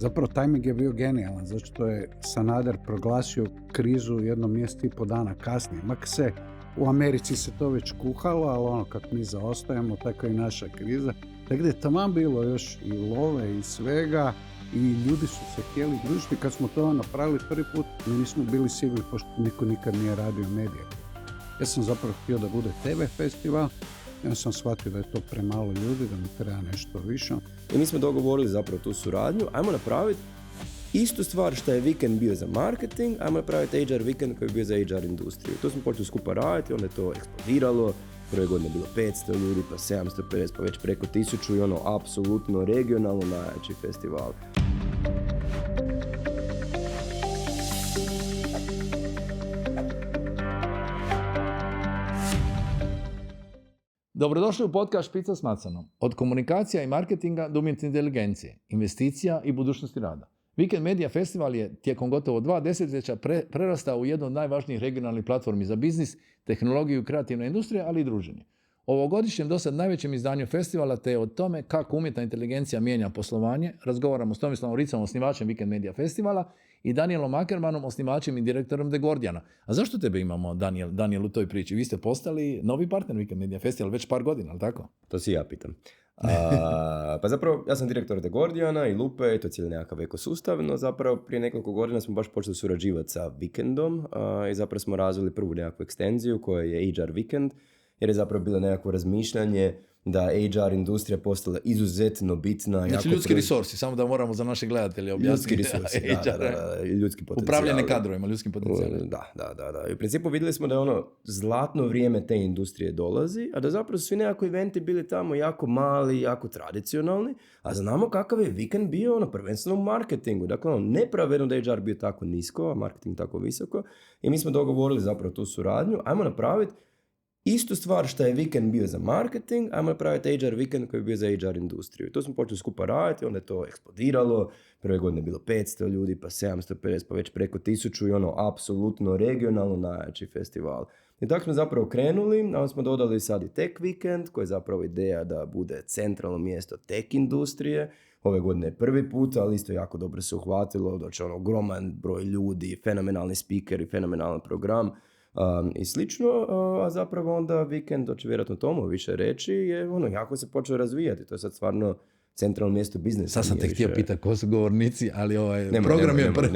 Zapravo tajming je bio genijalan, zato što je Sanader proglasio krizu jedno mjesec i po dana kasnije. Mak se u Americi se to već kuhalo, ali ono kako mi zaostajemo, tako i naša kriza. Tako da je taman bilo još i love i svega i ljudi su se htjeli družiti. Kad smo to napravili prvi put, mi nismo bili sigurni, pošto niko nikad nije radio medije. Ja sam zapravo htio da bude TV festival, ja sam shvatio da je to premalo ljudi, da mi treba nešto više. I mi smo dogovorili zapravo tu suradnju, ajmo napraviti istu stvar što je vikend bio za marketing, ajmo napraviti HR vikend koji je bio za HR industriju. To smo počeli skupa raditi, onda je to eksplodiralo, prve godine je bilo 500 ljudi, pa 750, pa već preko 1000 i ono apsolutno regionalno najjači festival. Dobrodošli u podcast Špica s Macanom. Od komunikacija i marketinga do umjetne inteligencije, investicija i budućnosti rada. Weekend Media Festival je tijekom gotovo 2 desetljeća prerastao u jednu od najvažnijih regionalnih platformi za biznis, tehnologiju, kreativne industrije, ali i druženje. O ovogodišnjem dosad najvećem izdanju festivala te o tome kako umjetna inteligencija mijenja poslovanje razgovaramo s Tomislavom Ricom, osnivačem Weekend Media Festivala, i Danielom Ackermanom, osnivačem i direktorom The Guardiana. A zašto tebe imamo, Daniel, u toj priči? Vi ste postali novi partner Weekend Media Festival već par godina, ali tako? To si ja pitam. Pa zapravo, ja sam direktor The Guardiana i Lupe, to je cijeli nekakav ekosustav, no zapravo prije nekoliko godina smo baš počeli surađivati sa Weekendom i zapravo smo razvili prvu nekakvu ekstenziju koja je HR Weekend, jer je zapravo bilo nekakvo razmišljanje da HR industrija postala izuzetno bitna. Znači ljudski resursi, samo da moramo za naše gledatelje objasniti. Ljudski resursi, da, ljudski potencijal. Upravljanje kadrovima, ljudskim potencijalima. Da. I u principu vidjeli smo da je ono zlatno vrijeme te industrije dolazi, a da zapravo su svi nekako eventi bili tamo jako mali, jako tradicionalni, a znamo kakav je vikend bio ono prvenstveno u marketingu. Dakle, ono nepravedno da je HR bio tako nisko, a marketing tako visoko. I mi smo dogovorili zapravo tu suradnju, ajmo napraviti istu stvar što je vikend bio za marketing, ajmo napraviti HR vikend koji je bio za HR industriju. I to smo počeli skupa raditi, onda je to eksplodiralo, prve godine je bilo 500 ljudi, pa 750, pa već preko 1000 i ono apsolutno regionalno najjači festival. I tako smo zapravo krenuli, a onda smo dodali sad i Tech Weekend, koji je zapravo ideja da bude centralno mjesto tech industrije. Ove godine je prvi put, ali isto jako dobro se uhvatilo, doći ono ogroman broj ljudi, fenomenalni speaker i fenomenalan program. I slično, a zapravo onda vikend, to će vjerojatno Tomo više reći, je ono jako se počeo razvijati. To je sad stvarno centralno mjesto biznesa. Sad sam te htio pitati ko su govornici, ali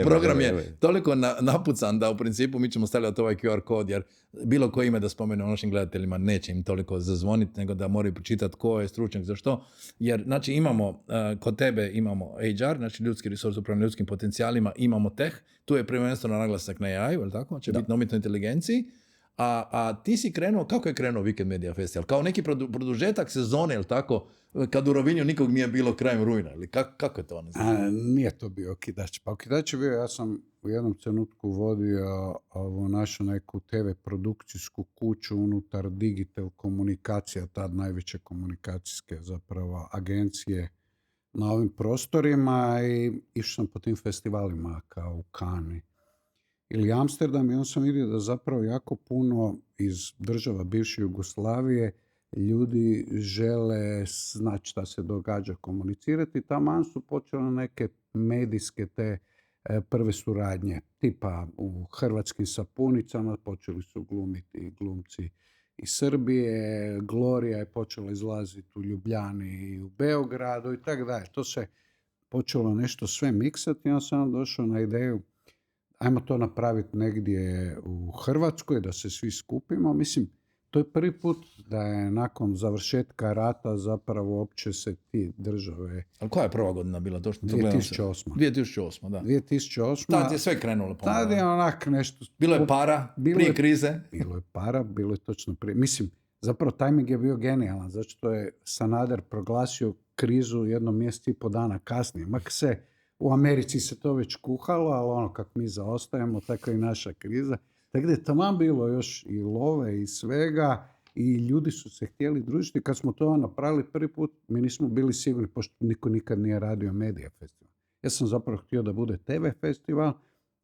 program je toliko napucan da u principu mi ćemo stavljati ovaj QR kod, jer bilo koje ime da spomenemo našim gledateljima neće im toliko zazvoniti, nego da moraju pročitati ko je stručnjak za što. Jer znači imamo, kod tebe imamo HR, znači ljudski resurs, upravljanje ljudskim potencijalima, imamo tech, tu je prvenstveno naglasak na AI, je li tako? Će biti na umjetnoj inteligenciji. A ti si krenuo, kako je krenuo Weekend Media Festival? Kao neki produžetak sezone, ili tako, kad u Rovinju nikog nije bilo krajem rujna, ili kako je to? Nije to bio okidač. Pa okidač je bio, ja sam u jednom trenutku vodio ovu našu neku TV produkcijsku kuću unutar Digital komunikacija, tad najveće komunikacijske zapravo agencije na ovim prostorima, i išao sam po tim festivalima kao u Kani ili Amsterdam, i on sam vidio da zapravo jako puno iz država bivše Jugoslavije ljudi žele znati šta se događa, komunicirati. Taman su počele neke medijske te prve suradnje, tipa u Hrvatskim sapunicama počeli su glumiti glumci iz Srbije, Gloria je počela izlaziti u Ljubljani i u Beogradu i tako dalje. To se počelo nešto sve miksati i ja sam došao na ideju ajmo to napraviti negdje u Hrvatskoj, da se svi skupimo. Mislim, to je prvi put da je nakon završetka rata zapravo uopće se ti države... Ali koja je prva godina bila? 2008. 2008, da. 2008. Tad je sve krenulo. Tad je onak nešto... Bilo je para, prije krize. Bilo je para, bilo je točno prije. Mislim, zapravo tajming je bio genijalan, zato što je Sanader proglasio krizu jedno mjesec i po dana kasnije. Mak se u Americi se to već kuhalo, ali ono kako mi zaostajemo, tako i naša kriza. Tako da je taman bilo još i love i svega i ljudi su se htjeli družiti. Kad smo to napravili prvi put, mi nismo bili sigurni, pošto niko nikad nije radio medija festival. Ja sam zapravo htio da bude TV festival,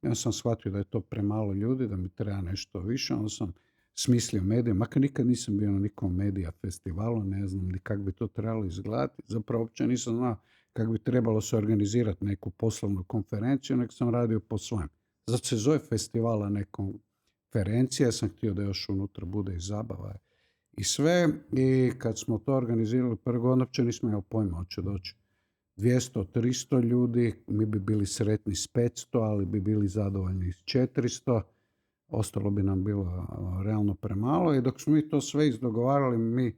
ja sam shvatio da je to premalo ljudi, da mi treba nešto više, onda sam smislio medije, makar nikad nisam bio na nikom medija festivalu, ne znam ni kako bi to trebalo izgledati. Zapravo uopće nisam znao kako bi trebalo se organizirati neku poslovnu konferenciju, nego sam radio po svojem. Zato se zove festivala ne konferencija, ja sam htio da još unutra bude i zabava i sve. I kad smo to organizirali prvi godin, uopće nismo imali pojma, hoće doći 200-300 ljudi, mi bi bili sretni s 500, ali bi bili zadovoljni s 400. Ostalo bi nam bilo realno premalo i dok smo mi to sve izdogovarali, mi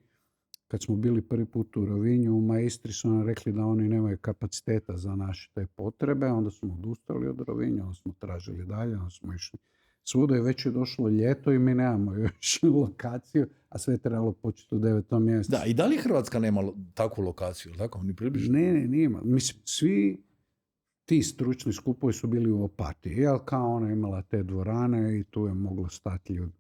kad smo bili prvi put u Rovinju, u Maistri su nam rekli da oni nemaju kapaciteta za naše te potrebe, onda smo odustali od Rovinja, onda smo tražili dalje, onda smo išli svuda i već je došlo ljeto i mi nemamo još lokaciju, a sve je trebalo početi u 9. mjesecu. Da, i da li Hrvatska nema takvu lokaciju, tako? Ni približno? Ne, nima. Mislim, svi ti stručni skupovi su bili u Opatiji, jel kao ona imala te dvorane i tu je moglo stati ljudi.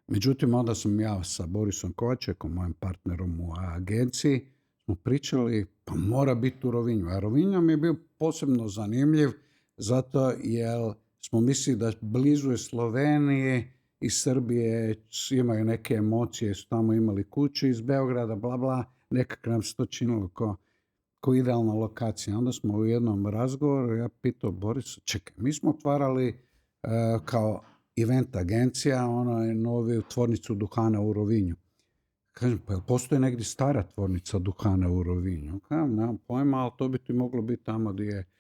Međutim, onda sam ja sa Borisom Kovačekom, mojim partnerom u agenciji, smo pričali, pa mora biti u Rovinju. A Rovinj mi je bio posebno zanimljiv, zato jer smo mislili da blizu je Slovenije i Srbije imaju neke emocije, su tamo imali kuću iz Beograda, bla bla, nekako nam se to činilo ko idealna lokacija. Onda smo u jednom razgovoru, ja pitao Borisa, čekaj, mi smo otvarali kao event agencija, novu tvornicu duhana u Rovinju. Kažem, pa jel postoji negdje stara tvornica duhana u Rovinju? Kažem, nemam pojma, ali to bi ti moglo biti tamo gdje je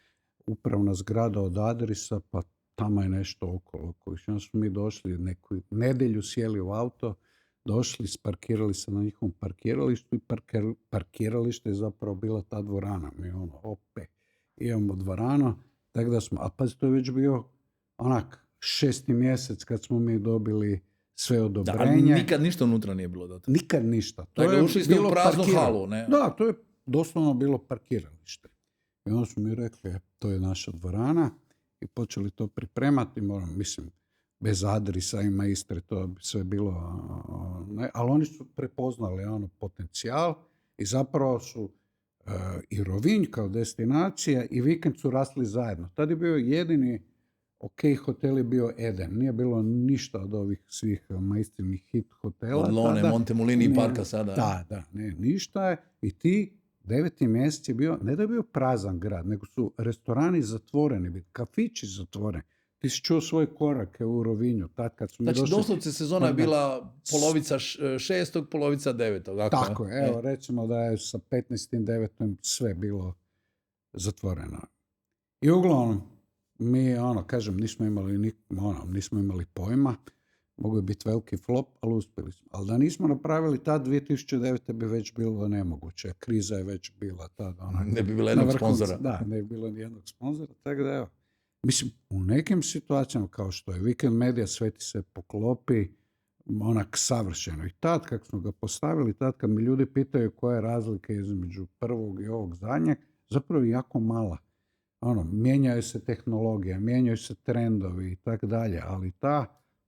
upravna zgrada od Adrisa, pa tamo je nešto okolo. Onda smo mi došli, neku nedjelju sjeli u auto, došli, sparkirali se na njihovom parkiralištu i parkiralište je zapravo bila ta dvorana. Mi imamo dvoranu, tako da smo, a pazi, to je već bio onak 6. mjesec kad smo mi dobili sve odobrenje. Da, nikad ništa unutra nije bilo do tada. Nikad ništa. Dakle, ušli ste u praznu halu, ne? Da, to je doslovno bilo parkiralište. I onda su mi rekli, to je naša dvorana i počeli to pripremati. Mislim, bez Adrisa i Maistre, to bi sve bilo, ali oni su prepoznali potencijal i zapravo su i Rovinj kao destinacija i vikend su rasli zajedno. Tad je bio jedini hotel je bio Eden. Nije bilo ništa od ovih svih Maistrinih hit hotela. Od Lone, Montemolini i Parka sada. Da, ništa je. I ti 9. mjesec je bio, ne da je bio prazan grad, nego su restorani zatvoreni, kafići zatvoreni. Ti si čuo svoje korake u Rovinju. Tad kad smo znači, došli, doslovce sezona je bila polovica 6. polovica 9. Tako je. Evo, recimo da je sa 15.9. sve bilo zatvoreno. I uglavnom, mi, kažem, nismo imali pojma. Mogu je biti veliki flop, ali uspjeli smo. Ali da nismo napravili tad, 2009. bi već bilo nemoguće. Kriza je već bila tad. Ne bi bilo jednog sponzora. Da, ne bi bilo nijednog sponzora. Tako da evo. Mislim, u nekim situacijama kao što je Weekend Media, sve ti se poklopi onak savršeno. I tad kad smo ga postavili, tad kad mi ljudi pitaju koja je razlika između prvog i ovog zadnjeg, zapravo je jako mala. Mijenjaju se tehnologije, mijenjaju se trendovi i tako dalje, ali ta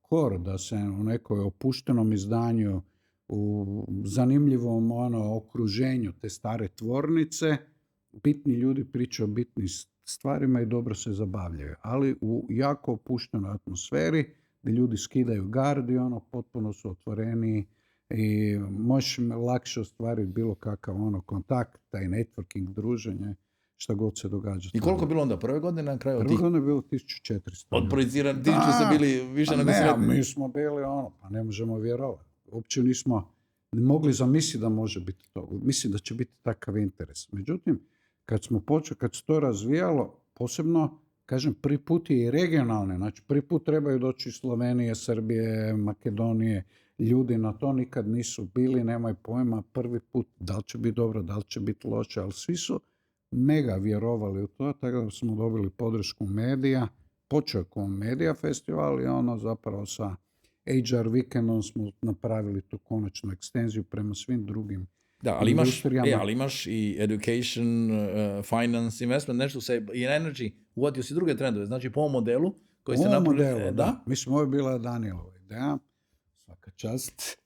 core da se u nekoj opuštenom izdanju, u zanimljivom okruženju te stare tvornice, bitni ljudi pričaju o bitnim stvarima i dobro se zabavljaju, ali u jako opuštenoj atmosferi gdje ljudi skidaju gardi, potpuno su otvoreni i možeš lakše ostvariti bilo kakav kontakt, taj networking, druženje, šta god se događa. I koliko je bilo onda? Prve godine na kraju? Prve godine je bilo 1400. Od projiciran, 1000 ste bili više nego sretni. Mi smo bili pa ne možemo vjerovati. Uopće nismo mogli zamisliti da može biti to. Mislim da će biti takav interes. Međutim, kad se to razvijalo, posebno, kažem, prvi put je i regionalne. Znači, prvi put trebaju doći iz Slovenije, Srbije, Makedonije. Ljudi na to nikad nisu bili, nemaju pojma. Prvi put, da li će biti dobro, da li će biti loše, ali svi su mega vjerovali u to, tako da smo dobili podršku medija. Počeo je kao Medija festival i zapravo sa HR Weekendom smo napravili tu konačnu ekstenziju prema svim drugim industrijama. Ali imaš i education, finance, investment, nešto se i energy, uvatio si druge trendove, znači po ovom modelu koji ste napravili. Da. Mislim, ovo je bila Danielova ideja, svaka čast.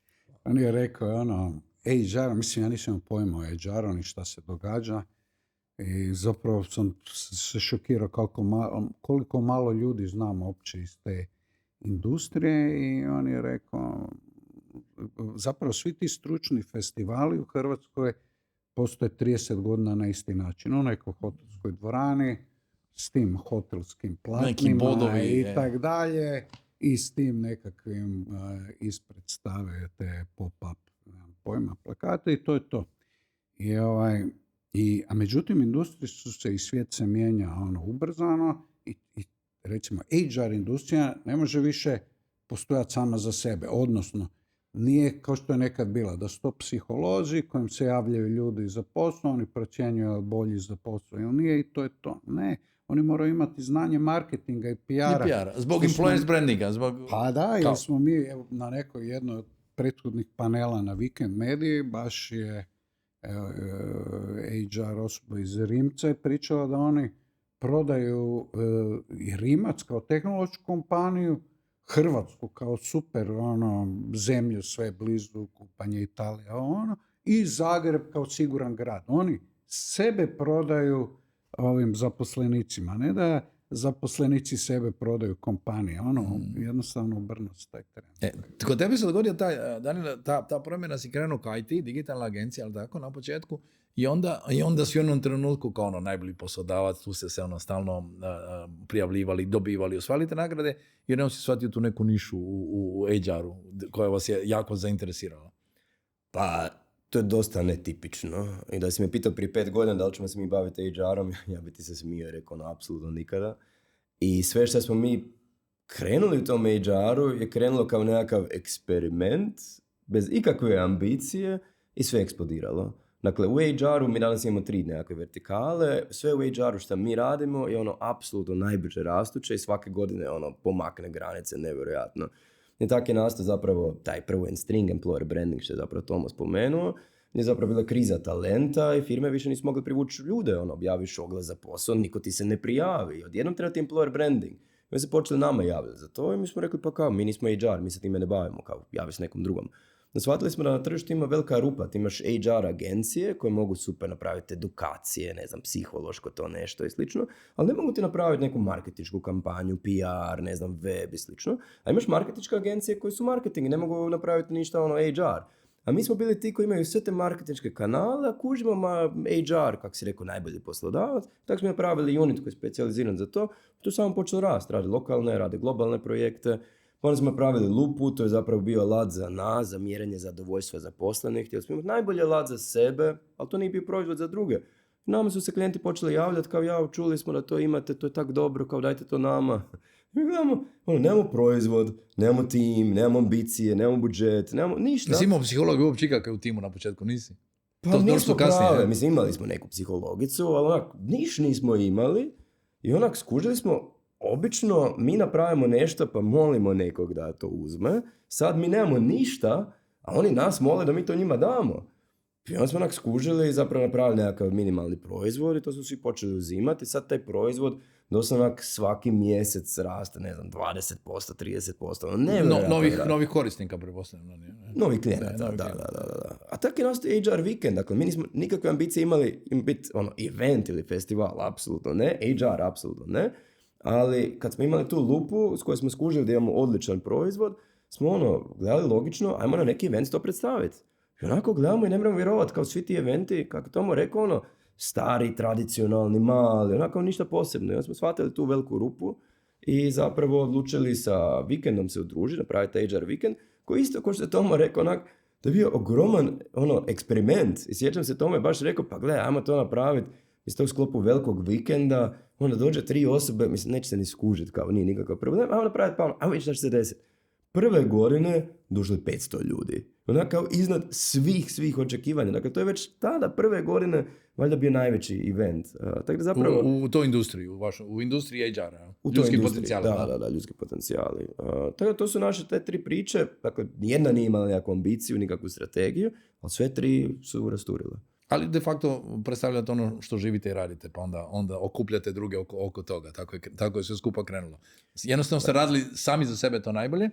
On je rekao, HR, mislim, ja nisam pojma o HR-u ni šta se događa. I zapravo sam se šokirao koliko malo ljudi znamo uopće iz te industrije i on je rekao, zapravo svi ti stručni festivali u Hrvatskoj postoje 30 godina na isti način. Onaj ko hotelskoj dvorani, s tim hotelskim platnima bodovi, i tak dalje, i s tim nekakvim ispred stave te pop-up, nemam pojma, plakate i to je to. A međutim, industrije su se i svijet se mijenja ubrzano i recimo HR industrija ne može više postojati sama za sebe, odnosno nije kao što je nekad bila, da su to psiholozi kojim se javljaju ljudi za posao, oni procjenjuju bolji za posao ili nije i to je to. Ne, oni moraju imati znanje marketinga i PR-a. Zbog influence brandinga. Pa da, jer smo mi na nekoj jednoj od prethodnih panela na Weekend Mediji, baš je HR osoba iz Rimca je pričala da oni prodaju Rimac kao tehnološku kompaniju, Hrvatsku kao super zemlju, sve blizu, kupanje Italija, i Zagreb kao siguran grad. Oni sebe prodaju ovim zaposlenicima, ne da zaposlenici sebe prodaju kompanije. Jednostavno obrnuo se taj trend. Kod tebe se dogodio ta promjena, si krenuo kao IT, digitalna agencija, ali tako, na početku, i onda si u jednom trenutku kao najbolji poslodavac, tu ste se stalno prijavljivali, dobivali, osvalite nagrade, i jednom si shvatio tu neku nišu u HR-u koja vas je jako zainteresirala. Pa, to je dosta netipično. I da si me pitao prije 5 godina da li ćemo se mi baviti HR-om, ja bi ti se smio i rekao, apsolutno nikada. I sve što smo mi krenuli u tom HR-u je krenulo kao nekakav eksperiment, bez ikakve ambicije, i sve eksplodiralo. Dakle, u HR-u mi danas imamo 3 nekakve vertikale, sve u HR-u što mi radimo je apsolutno najbrže rastuće i svake godine pomakne granice nevjerojatno. I tako je nastao zapravo taj prvo string employer branding, što je zapravo Tomo spomenuo, je zapravo bila kriza talenta i firme više nisu mogle privući ljude, objaviš oglas za posao, niko ti se ne prijavi, odjednom treba ti employer branding. Mi se počeli nama javljati za to i mi smo rekli, pa kao, mi nismo HR, mi se time ne bavimo, kao, javi se nekom drugom. No, shvatili smo da na tržištu ima velika rupa, ti imaš HR agencije koje mogu super napraviti edukacije, ne znam, psihološko to nešto i slično, ali ne mogu ti napraviti neku marketinšku kampanju, PR, ne znam, web i slično, a imaš marketinške agencije koje su marketing i ne mogu napraviti ništa HR. A mi smo bili ti koji imaju sve te marketinške kanale, a kužimo HR, kako si rekao, najbolji poslodavac, tako smo napravili unit koji je specijaliziran za to, tu samo počelo rast, rade lokalne, rade globalne projekte. Onda smo napravili lupu, to je zapravo bio alat za nas, za mjerenje zadovoljstva zaposlenih. Htjeli smo imati najbolji alat za sebe, ali to nije bio proizvod za druge. Nama su se klijenti počeli javljati kao, čuli smo da to imate, to je tako dobro, kao dajte to nama. Mi gledamo, nemamo proizvod, nemamo tim, nemamo ambicije, nemamo budžet, nemamo ništa. Nisi imao psihologa uopće ikakve u timu na početku, nisi? Pa nismo kasnije. Mislim, imali smo neku psihologicu, ali niš nismo imali i skužili smo, obično mi napravimo nešto pa molimo nekog da to uzme. Sad mi nemamo ništa, a oni nas mole da mi to njima damo. I onda smo skužili i zapravo napravili nekakav minimalni proizvod i to su svi počeli uzimati. Sad taj proizvod doslovno svaki mjesec raste, ne znam, 20%, 30%. Novih korisnika, pretpostavljam. Novih klijenata, da. A tako je nastao HR Weekend. Dakle, mi nismo nikakve ambicije imali biti event ili festival, apsolutno ne. HR, apsolutno ne. Ali kad smo imali tu lupu s kojoj smo skužili da imamo odličan proizvod, smo gledali logično, ajmo na neki event to predstaviti. I gledamo i ne moramo vjerovati, kao svi ti eventi, kako Tomo rekao, stari, tradicionalni, mali, ništa posebno. I onda smo shvatili tu veliku rupu i zapravo odlučili sa Weekendom se udružiti, napraviti HR Weekend, koji isto, kao što je Tomo rekao, da je bio ogroman eksperiment. I sjećam se, Tomo je baš rekao, pa gledaj, ajmo to napraviti. Iz tog sklopu velikog vikenda, onda dođe 3 osobe, mislim, neće se ni skužiti, kao nije nikakav problem, ajmo napraviti ajmo vidjeti šta će se desiti. Prve godine došlo 500 ljudi. Kao iznad svih očekivanja. Dakle, to je već tada prve godine valjda bio najveći event. Tako da zapravo... U toj industriji, u industriji HR-a. Ljudski potencijali. Da, ljudski potencijali. Tako da to su naše te 3 priče. Dakle, nijedna nije imala nekakvu ambiciju, nikakvu strategiju, ali sve 3 su rasturile. Ali de facto predstavljate ono što živite i radite, pa onda okupljate druge oko toga. Tako je sve skupa krenulo. Jednostavno ste radili sami za sebe to najbolje.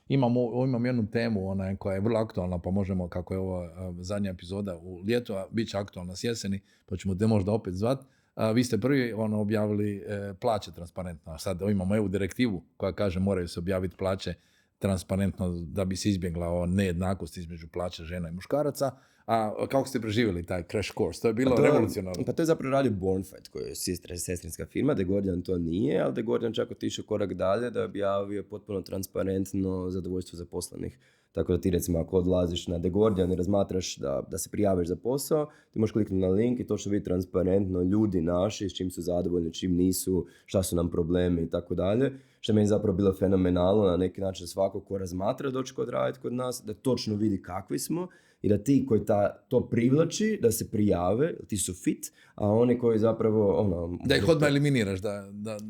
Imam jednu temu koja je vrlo aktualna, pa možemo, kako je ova zadnja epizoda u ljetu, a bit će aktualna s jeseni, pa ćemo te možda opet zvati. Vi ste prvi objavili plaće transparentno. Sad imamo EU direktivu koja kaže moraju se objaviti plaće transparentno da bi se izbjegla nejednakost između plaća žena i muškaraca, A kako ste preživjeli taj crash course? To je bilo revolucionarno. Pa to je zapravo radio Bornfight, koja je sestrinska firma. The Guardian to nije, ali The Guardian čak otišao korak dalje da je objavio potpuno transparentno zadovoljstvo zaposlenih. Tako da ti recimo ako odlaziš na The Guardian i razmatraš da se prijaviš za posao, ti možeš kliknuti na link i to će biti transparentno, ljudi naši, s čim su zadovoljni, čim nisu, šta su nam problemi i tako dalje. Što je meni zapravo bilo fenomenalno na neki način svako ko razmatra doći kod raditi kod nas, da točno vidi kakvi smo i da ti koji to privlači, da se prijave, ti su fit, a oni koji zapravo... Da ih odmah eliminiraš,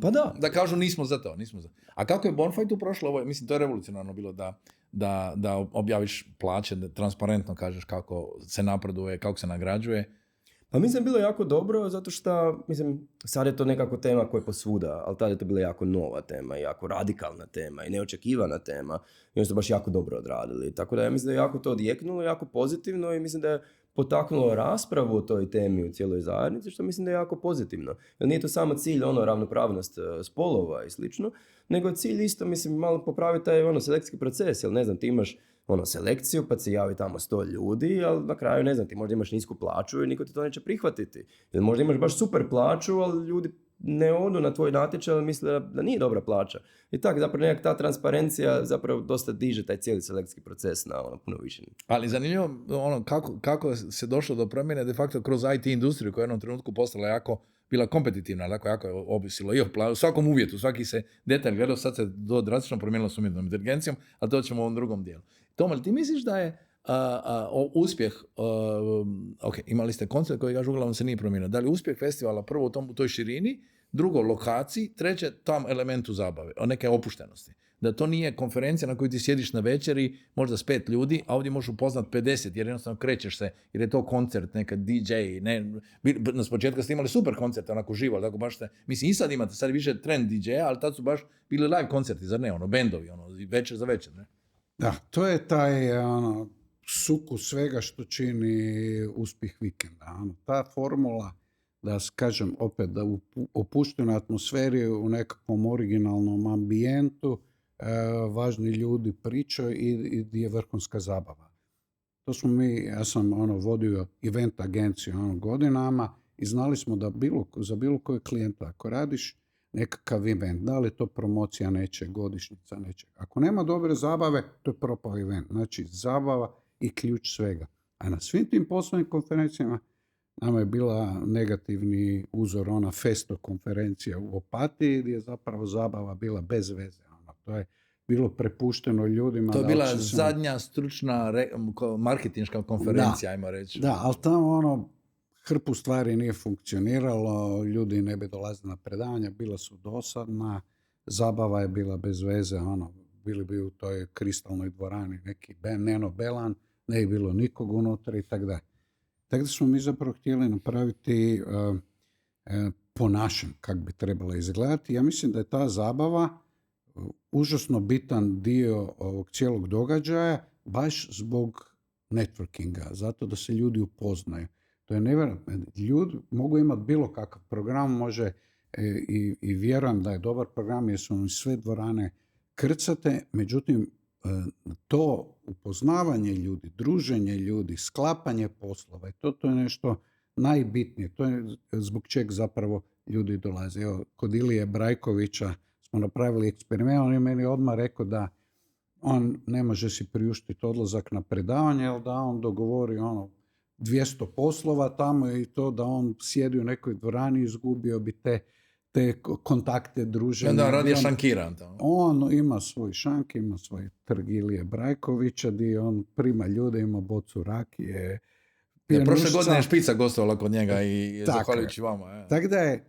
Pa da. Da kažu nismo za to. A kako je Bornfightu prošlo? Ovo, mislim, to je revolucionarno bilo da objaviš plaće, da transparentno kažeš kako se napreduje, kako se nagrađuje. Pa mislim bilo jako dobro, zato što, mislim, sad je to nekako tema koja je posvuda, ali tada je to bila jako nova tema, jako radikalna tema i neočekivana tema i oni su baš jako dobro odradili. Tako da ja mislim da je jako to odjeknulo, jako pozitivno i mislim da je potaknulo raspravu o toj temi u cijeloj zajednici, što mislim da je jako pozitivno. Jer nije to samo cilj, ravnopravnost spolova i slično, nego je cilj isto, mislim, malo popraviti taj selekcijski proces, jer ne znam, ti imaš selekciju, pa se javi tamo 100 ljudi, ali na kraju, ne znam, ti možda imaš nisku plaću i niko ti to neće prihvatiti. Ili možda imaš baš super plaću, ali ljudi ne odu na tvoj natječaj, ali misle da nije dobra plaća. I tako, zapravo nekak ta transparencija zapravo dosta diže taj cijeli selekcijski proces na puno više. Ali zanimljivo, kako se došlo do promjene de facto kroz IT industriju koja je u jednom trenutku postala bila kompetitivna, jako je ovisilo i u svakom uvjetu, svaki se detalj gledao, sad se drastično promijenilo s umjetnom inteligencijom, a to ćemo u ovom drugom dijelu. Tomal, ti misliš da je uspjeh, imali ste koncert koji kažu uglavnom se nije promijenio, da li uspjeh festivala prvo u toj širini, drugo lokaciji, treće tom elementu zabave, neke opuštenosti. Da to nije konferencija na kojoj ti sjediš na večeri, možda s 5 ljudi, a ovdje možeš upoznat 50, jer jednostavno krećeš se, jer je to koncert, neka DJ, s početka ste imali super koncerte, onako živo, tako baš ste, mislim i sad imate, sad je više trend DJ-a, ali tad su baš bili live koncerti, zar ne, bendovi, večer za večer, ne? Da, to je taj sukus svega što čini uspjeh vikenda. Ta formula, da kažem opet, da u opuštenoj atmosferi, u nekakvom originalnom ambijentu, važni ljudi pričaju i je vrhunska zabava. To smo ja sam vodio event agenciju godinama i znali smo da za bilo kojeg klijenta, ako radiš nekakav event, da li to promocija nečeg, godišnjica nečeg. Ako nema dobre zabave, to je propao event. Znači, zabava i ključ svega. A na svim tim poslovnim konferencijama nama je bila negativni uzor, Festo konferencija u Opatiji, gdje je zapravo zabava bila bez veze. To je bilo prepušteno ljudima. To je bila zadnja stručna marketinška konferencija, ajmo reći. Da, ali tamo hrpu stvari nije funkcioniralo, ljudi ne bi dolazili na predavanja, bila su dosadna, zabava je bila bez veze, bili bi u toj kristalnoj dvorani neki Neno Belan, ne je bilo nikog unutra i tako dalje. Tako da smo mi zapravo htjeli napraviti po našem kako bi trebala izgledati. Ja mislim da je ta zabava užasno bitan dio ovog cijelog događaja, baš zbog networkinga, zato da se ljudi upoznaju. To je nevjerojatno. Ljudi mogu imati bilo kakav program, može i vjerujem da je dobar program jer su sve dvorane krcate, međutim to upoznavanje ljudi, druženje ljudi, sklapanje poslova, to je nešto najbitnije. To je zbog čeg zapravo ljudi dolaze. Evo, kod Ilije Brajkovića smo napravili eksperiment, on je meni odmah rekao da on ne može si priuštiti odlazak na predavanje, jer da on dogovori 200 poslova tamo i to da on sjedi u nekoj dvorani, izgubio bi te kontakte, druženja. Da, radi je šankiran tamo. On ima svoj šank, ima svoj trg Ilije Brajkovića, gdje on prima ljude, ima bocu rakije. Prošle godine je Špica gostovala kod njega i zahvaljujući vama. Tako da je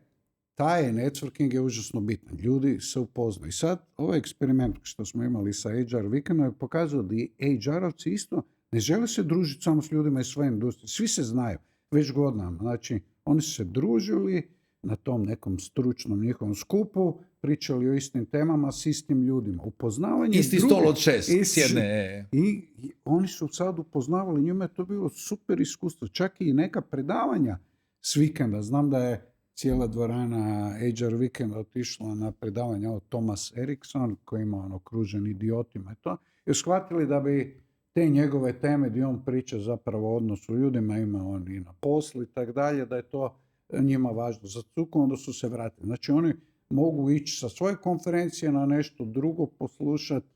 taj networking je užasno bitan. Ljudi se upoznaju. I sad ovaj eksperiment što smo imali sa HR Weekendom je pokazao da i HR-ovci isto ne žele se družiti samo s ljudima iz svoje industrije. Svi se znaju, već godinama. Znači, oni su se družili na tom nekom stručnom njihovom skupu, pričali o istim temama s istim ljudima. Upoznavanje isti stol od 6 sjedne. I oni su sad upoznavali, njima je to bilo super iskustvo. Čak i neka predavanja s vikenda. Znam da je cijela dvorana HR Weekend otišla na predavanje od Thomas Eriksson, koji ima okružen idiotima i to. I shvatili da bi te njegove teme gdje on priča zapravo o odnosu ljudima, ima on i na poslu i tako dalje, da je to njima važno za cuku, onda su se vratili. Znači oni mogu ići sa svoje konferencije na nešto drugo poslušati.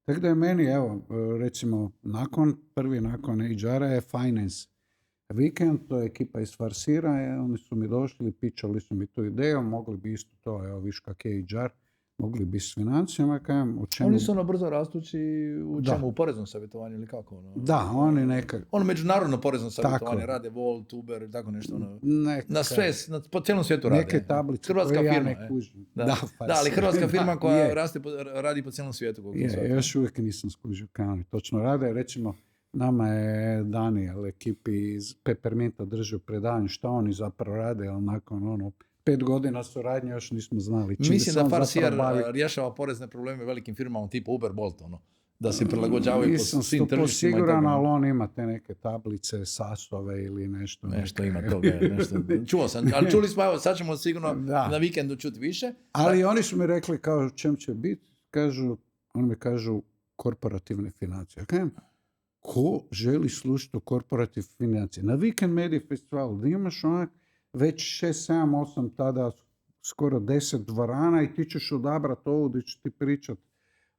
Tako da je meni, evo, recimo, prvi nakon HR-a je Finance Weekend, to je ekipa iz Farsira, oni su mi došli, pičali su mi tu ideju, mogli bi isto to, evo viš kak je HR, mogli bi s financijama, kajem, o čemu... Oni su brzo rastući u Da. čemu? U poreznom savjetovanju ili kako? Da, oni nekak... Međunarodno porezno savjetovanje, Tako. rade Volt, Uber i tako nešto. Neka, Na sve, po cijelom svijetu rade. neke tablice Hrvatska koje ja firma, ne kužim. Da, Farsira. ali hrvatska firma Da, koja je. radi po cijelom svijetu. koliko Je, shvatim. još uvijek nisam skužio kao oni točno rade. Recimo, nama je Daniel, ekipi iz Pepperminta držao predavanje šta oni zapravo rade, ali nakon 5 godina suradnje još nismo znali. čime Mislim se da on Farsier zapravo bavi. rješava porezne probleme velikim firmama tipa Uber, Bolt, da se prilagođavaju po Nisam svim 100% tržištima. i siguran, tako. ali on ima te neke tablice, sasove ili nešto. Nešto ima toga. Nešto. Čuo sam, ali čuli smo, evo, sad ćemo sigurno Da. na vikendu čuti više. Ali oni su mi rekli kao čem će biti, oni mi kažu korporativne financije. Ja kažem, ko želi slušati o korporativne financije? Na Weekend Media Festivalu da imaš onak već 6, 7, 8, tada skoro 10 dvorana i ti ćeš odabrati ovo gdje ću ti pričati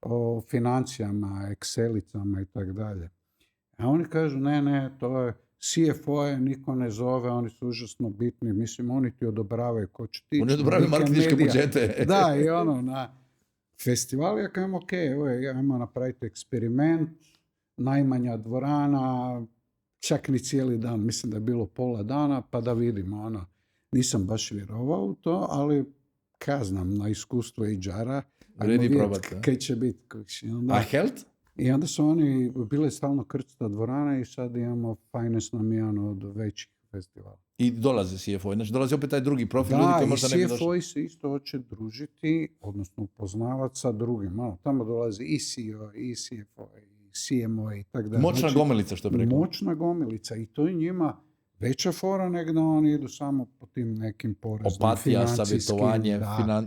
o financijama, Excelicama i tako dalje. A oni kažu, ne, to je CFO-je, niko ne zove, oni su užasno bitni, mislim, oni ti odobravaju ko će ti. Oni odobravaju marketinške budžete. Da, i na festivalu ja kažem, ok, evo, ajmo napraviti eksperiment, najmanja dvorana, čak ni cijeli dan, mislim da je bilo pola dana, pa da vidimo, nisam baš vjerovao u to, ali znam, na iskustvu HR-a, Vredi probati. kaj će biti. A Health? I onda su oni bile stalno krcata dvorana i sad imamo Finance nam jedan od većih festivala. I dolaze CFO. Znači dolazi opet taj drugi profil ljudi Da, koji i možda ne bi došli. CFO-i se isto hoće družiti, odnosno upoznavati sa drugim. Tamo dolazi i CEO, i CFO, i CMO i tako dalje. Moćna gomilica, što bi rekao. Moćna gomilica i to je njima veća fora nego da oni idu samo po tim nekim poreznim, Opatija, financijskim, savjetovanje,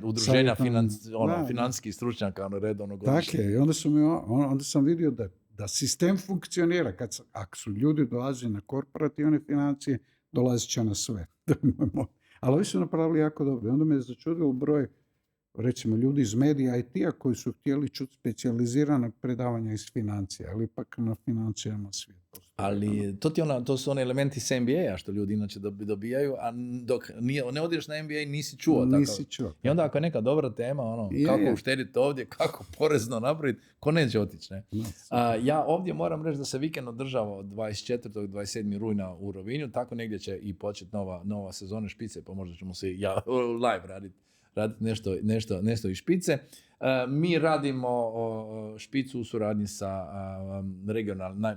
udruženja savjetovanje, financijskih stručnjaka, redovno Tako godišnje. je, i onda sam vidio da sistem funkcionira. Ako su ljudi dolazili na korporativne financije, dolazit će na sve. Ali ovi su napravili jako dobro. Onda me je začudilo broj, recimo, ljudi iz medija IT-a koji su htjeli čuti specijalizirane predavanja iz financija, ali ipak na financijama svijet. Ali to su oni elementi s MBA-a što ljudi inače dobijaju, a dok ne odeš na MBA nisi čuo. Nisi čuo. I onda ako je neka dobra tema, kako uštediti ovdje, kako porezno napraviti, ko neće otići, ne? Ja ovdje moram reći da se vikend održava od 24. do 27. rujna u Rovinju, tako negdje će i početi nova sezona špice, pa možda ćemo se live raditi nešto iz špice. Mi radimo špicu u suradnji sa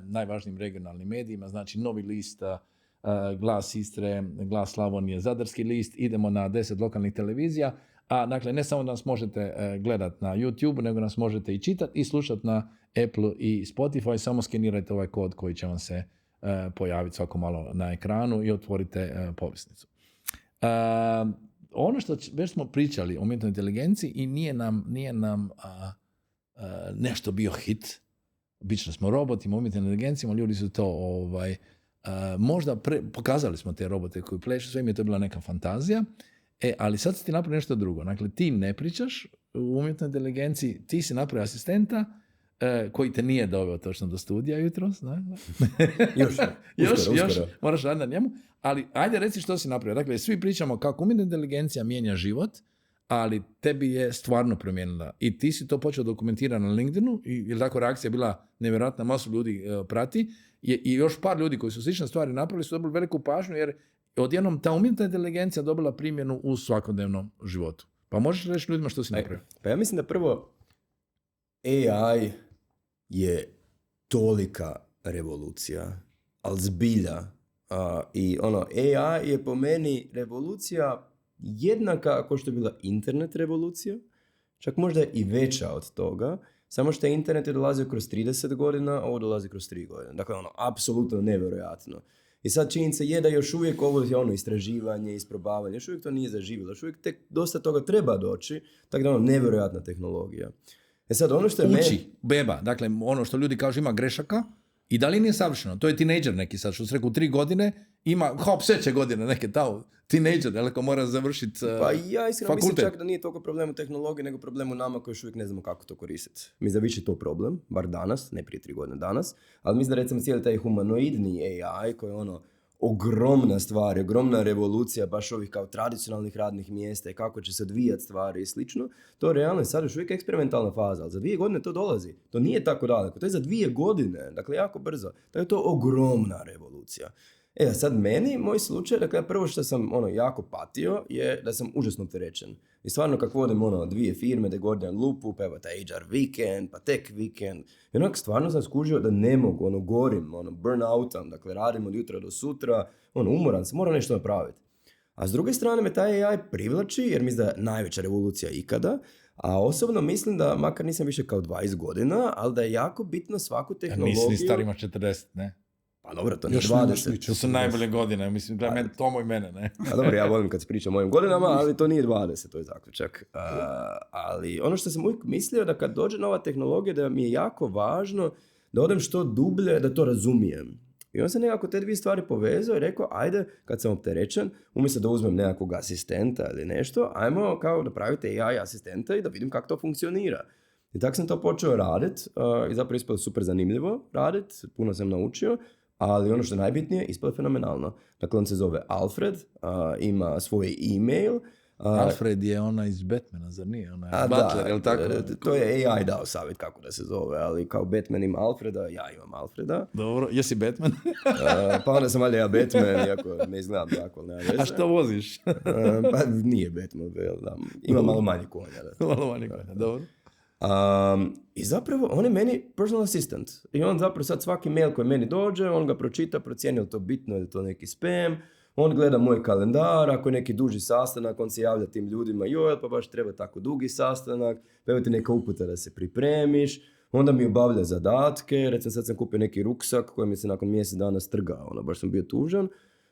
najvažnijim regionalnim medijima, znači Novi list, Glas Istre, Glas Slavonije, Zadarski list, idemo na 10 lokalnih televizija, a dakle ne samo da nas možete gledati na YouTube, nego nas možete i čitati i slušati na Apple i Spotify, samo skenirajte ovaj kod koji će vam se pojaviti svako malo na ekranu i otvorite povisnicu. Ono što već smo pričali o umjetnoj inteligenciji i nije nam nešto bio hit. Obično smo robotima, umjetnim inteligencijama, ljudi su to možda pokazali smo te robote koji plešu, sve mi je to bila neka fantazija, ali sad si ti napravio nešto drugo. Dakle, ti ne pričaš u umjetnoj inteligenciji, ti si napravio asistenta koji te nije doveo točno do studija jutros. Još, moraš raditi na njemu. Ali ajde reci što si napravio. Dakle, svi pričamo kako umjetna inteligencija mijenja život, ali tebi je stvarno promijenila. I ti si to počeo dokumentirati na LinkedInu, jer tako reakcija je bila nevjerojatna, masu ljudi prati. I još par ljudi koji su slične stvari napravili su dobili veliku pažnju, jer odjednom ta umjetna inteligencija dobila primjenu u svakodnevnom životu. Pa možeš reći ljudima što si napravio? Pa ja mislim da prvo AI je tolika revolucija, ali zbilja. I AI je po meni revolucija jednaka ako što je bila internet revolucija, čak možda i veća od toga, samo što je internet je dolazio kroz 30 godina, a ovo dolazi kroz 3 godine. Dakle, apsolutno nevjerojatno. I sad činjenica je da još uvijek ovo je istraživanje, isprobavanje, još uvijek to nije zaživjelo, još uvijek tek dosta toga treba doći, tako da nevjerojatna tehnologija. E sad, ono što je Uči, beba. Dakle, ono što ljudi kažu ima grešaka i da li nije savršeno. To je tinejdžer neki sad, što se rekao, 3 godine, ima, hop, sljedeće godine neke tao, tinejdžer, ako mora završiti Pa ja iskreno fakultet. mislim čak da nije toliko problem u tehnologiji, nego problem u nama koji još uvijek ne znamo kako to koristiti. Mislim da više to problem, bar danas, ne prije 3 godine danas, ali mislim da recimo cijeli taj humanoidni AI koji je ono ogromna stvar, ogromna revolucija baš ovih kao tradicionalnih radnih mjesta i kako će se odvijati stvari i slično, to realno je sad još uvijek eksperimentalna faza, ali za 2 godine to dolazi. To nije tako daleko, to je za 2 godine, dakle jako brzo. To je to ogromna revolucija. A sad meni, moj slučaj, dakle prvo što sam jako patio je da sam užasno opterećen. I stvarno kako vodim 2 firme, da je Gordian Lupu, pa evo taj HR Weekend, pa Tech Weekend. I onak stvarno sam skužio da ne mogu, gorim, burnoutam, dakle radim od jutra do sutra, umoran sam, moram nešto napraviti. A s druge strane me taj AI privlači jer mislim da je najveća revolucija ikada, a osobno mislim da, makar nisam više kao 20 godina, ali da je jako bitno svaku tehnologiju... Nisi ni starima 40, ne? Pa dobro, to nije Još 20. To su najbolje godine, mislim, gledaj, Tomo i mene, ne? A dobro, ja volim kad se priča o mojim godinama, ali to nije 20, to je zaključak. Ali ono što sam uvijek mislio da kad dođe nova tehnologija, da mi je jako važno da odem što dublje, da to razumijem. I on se nekako te 2 stvari povezao i rekao, ajde, kad sam opterećen, umjesto da uzmem nekakvog asistenta ili nešto, ajmo kao napraviti AI asistenta i da vidim kako to funkcionira. I tako sam to počeo raditi i zapravo ispalo super zanimljivo raditi, puno sam naučio. Ali ono što je najbitnije, ispalo je fenomenalno. Dakle, on se zove Alfred, ima svoj e-mail. Alfred je ona iz Batmana, zar nije? Ona je Butler, jel tako? To je AI dao savjet kako da se zove, ali kao Batman ima Alfreda, ja imam Alfreda. Dobro, jesi Batman? Pa onda sam valjda ja Batman, iako ne izgledam tako, nema veze. A što voziš? Pa nije Batman, da. Ima malo manje konja. Malo manje konja, dobro. I zapravo on je meni personal assistant. I on zapravo sad svaki mail koji meni dođe, on ga pročita, procijeni li to bitno ili to neki spam. On gleda moj kalendar, ako je neki duži sastanak, on se javlja tim ljudima, joj, pa baš treba tako dugi sastanak, pa evo ti neka uputa da se pripremiš. Onda mi obavlja zadatke, recimo sad sam kupio neki ruksak koji mi se nakon mjesec dana strgao, baš sam bio tužan.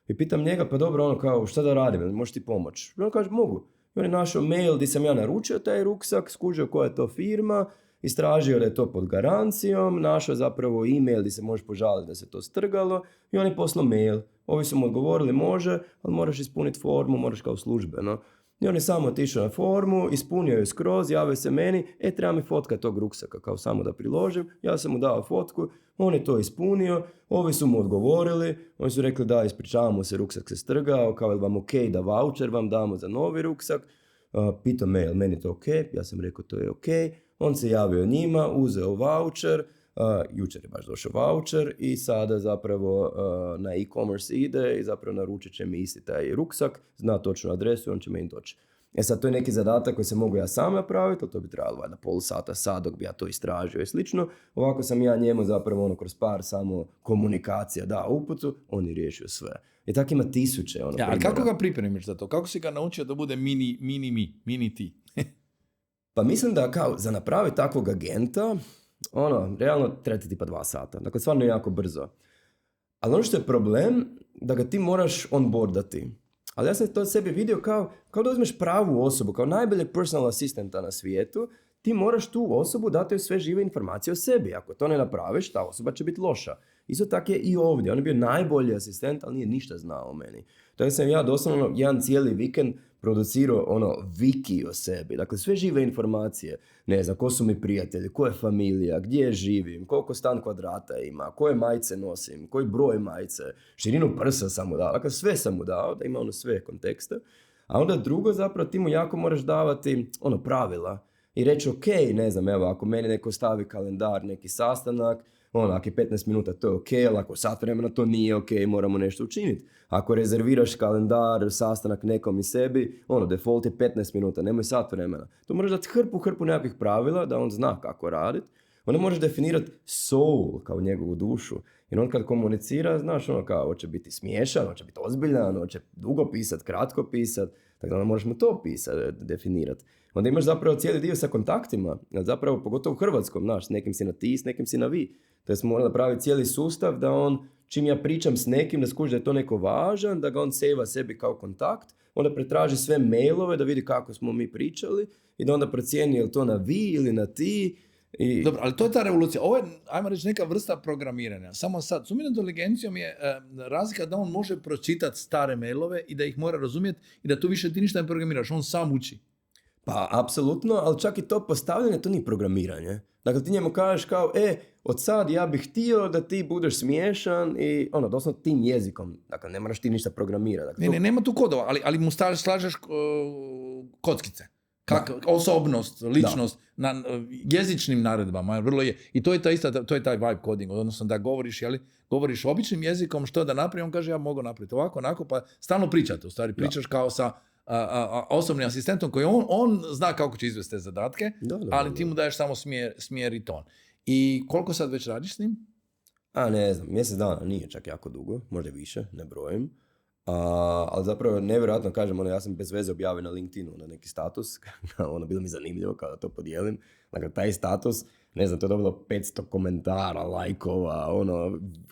I pitam njega, pa dobro, kao, šta da radim, možeš ti pomoći? I on kaže, mogu. I on je našao mail gdje sam ja naručio taj ruksak, skužio koja je to firma, istražio da je to pod garancijom, našao zapravo e-mail gdje se možeš požaliti da se to strgalo i on je poslao mail. Ovi su mu odgovorili može, ali moraš ispuniti formu, moraš kao službeno. I on je samo otišao na formu, ispunio je skroz, javio se meni, treba mi fotka tog ruksaka, kao samo da priložim. Ja sam mu dao fotku, on je to ispunio, ovi su mu odgovorili, oni su rekli da ispričavamo se, ruksak se strgao, kao je vam ok da voucher vam damo za novi ruksak. Pitao me, je meni to ok? Ja sam rekao to je ok. On se javio njima, uzeo voucher, jučer je baš došao voucher i sada zapravo na e-commerce ide i zapravo naručit će mi isti taj ruksak, zna točnu adresu i on će meni doći. Sad to je neki zadatak koji se mogu ja sam napraviti, ali to bi trebalo valjda pol sata sad dok bi ja to istražio i slično. Ovako sam ja njemu zapravo kroz par samo komunikacija dao uputu, on je riješio sve. I tako ima tisuće primjera. Ali kako ga pripremiš za to? Kako si ga naučio da bude mini ti? Pa mislim da kao za napraviti takvog agenta, realno treba ti tipa 2 sata. Dakle, stvarno je jako brzo. Ali ono što je problem, da ga ti moraš onboardati. Ali ja sam to sebi vidio kao da uzmeš pravu osobu, kao najboljeg personal asistenta na svijetu, ti moraš tu osobu dati joj sve žive informacije o sebi. Ako to ne napraviš, ta osoba će biti loša. Isto tako je i ovdje. On je bio najbolji asistent, ali nije ništa znao o meni. Tako sam ja doslovno jedan cijeli vikend producirao wiki o sebi. Dakle, sve žive informacije. Ne znam, ko su mi prijatelji, ko je familija, gdje živim, koliko stan kvadrata ima, koje majice nosim, koji broj majice, širinu prsa sam mu dao. Dakle, sve sam mu dao, da ima sve kontekste. A onda drugo, zapravo, ti mu jako moraš davati pravila. I reći, ok, ne znam, evo, ako meni neko stavi kalendar, neki sastanak, ako je 15 minuta, to je ok, ali ako sat vremena, to nije ok, moramo nešto učiniti. Ako rezerviraš kalendar, sastanak nekom i sebi, default je 15 minuta, nemoj sat vremena. To moraš dati hrpu nekakvih pravila da on zna kako raditi. Onda možeš definirati soul kao njegovu dušu. Jer on kad komunicira, znaš, kao, hoće biti smiješan, hoće biti ozbiljan, hoće dugo pisat, kratko pisat, tako da moraš mu to definirati. Onda imaš zapravo cijeli dio sa kontaktima, zapravo pogotovo u hrvatskom, znaš, s nekim si na ti, s nekim si na vi. To je smo morali napraviti cijeli sustav da on čim ja pričam s nekim da skuži da je to neko važan, da ga on seva sebi kao kontakt, onda pretraži sve mailove da vidi kako smo mi pričali i da onda procijeni je li to na vi ili na ti. I... Dobro, ali to je ta revolucija. Ovo je, ajmo reći, neka vrsta programiranja. Samo sad, s umjetnom inteligencijom je razlika da on može pročitati stare mailove i da ih mora razumjeti i da tu više ti ništa ne programiraš, on sam uči. Pa, apsolutno, ali čak i to postavljanje, to nije programiranje. Dakle, ti njemu kažeš kao, od sad ja bih htio da ti budeš smiješan i doslovno tim jezikom. Dakle, ne moraš ti ništa programirati. Dakle, Nema tu kodova, ali mu slažeš kockice. Osobnost, ličnost, na jezičnim naredbama, vrlo je. I to je to je taj vibe coding, odnosno da govoriš običnim jezikom što da napravi, on kaže ja mogu napraviti ovako, onako, pa stalno pričate, u stvari pričaš kao sa osobnim asistentom koji on zna kako će izvesti te zadatke, ali ti mu daješ samo smjer i ton. I koliko sad već radiš s njim? Ne znam, mjesec dana, nije čak jako dugo, možda više, ne brojim. Ali zapravo nevjerojatno kažem, ja sam bez veze objavio na LinkedInu na neki status, bilo mi zanimljivo kada to podijelim. Dakle, taj status, ne znam, to je dobilo 500 komentara, lajkova,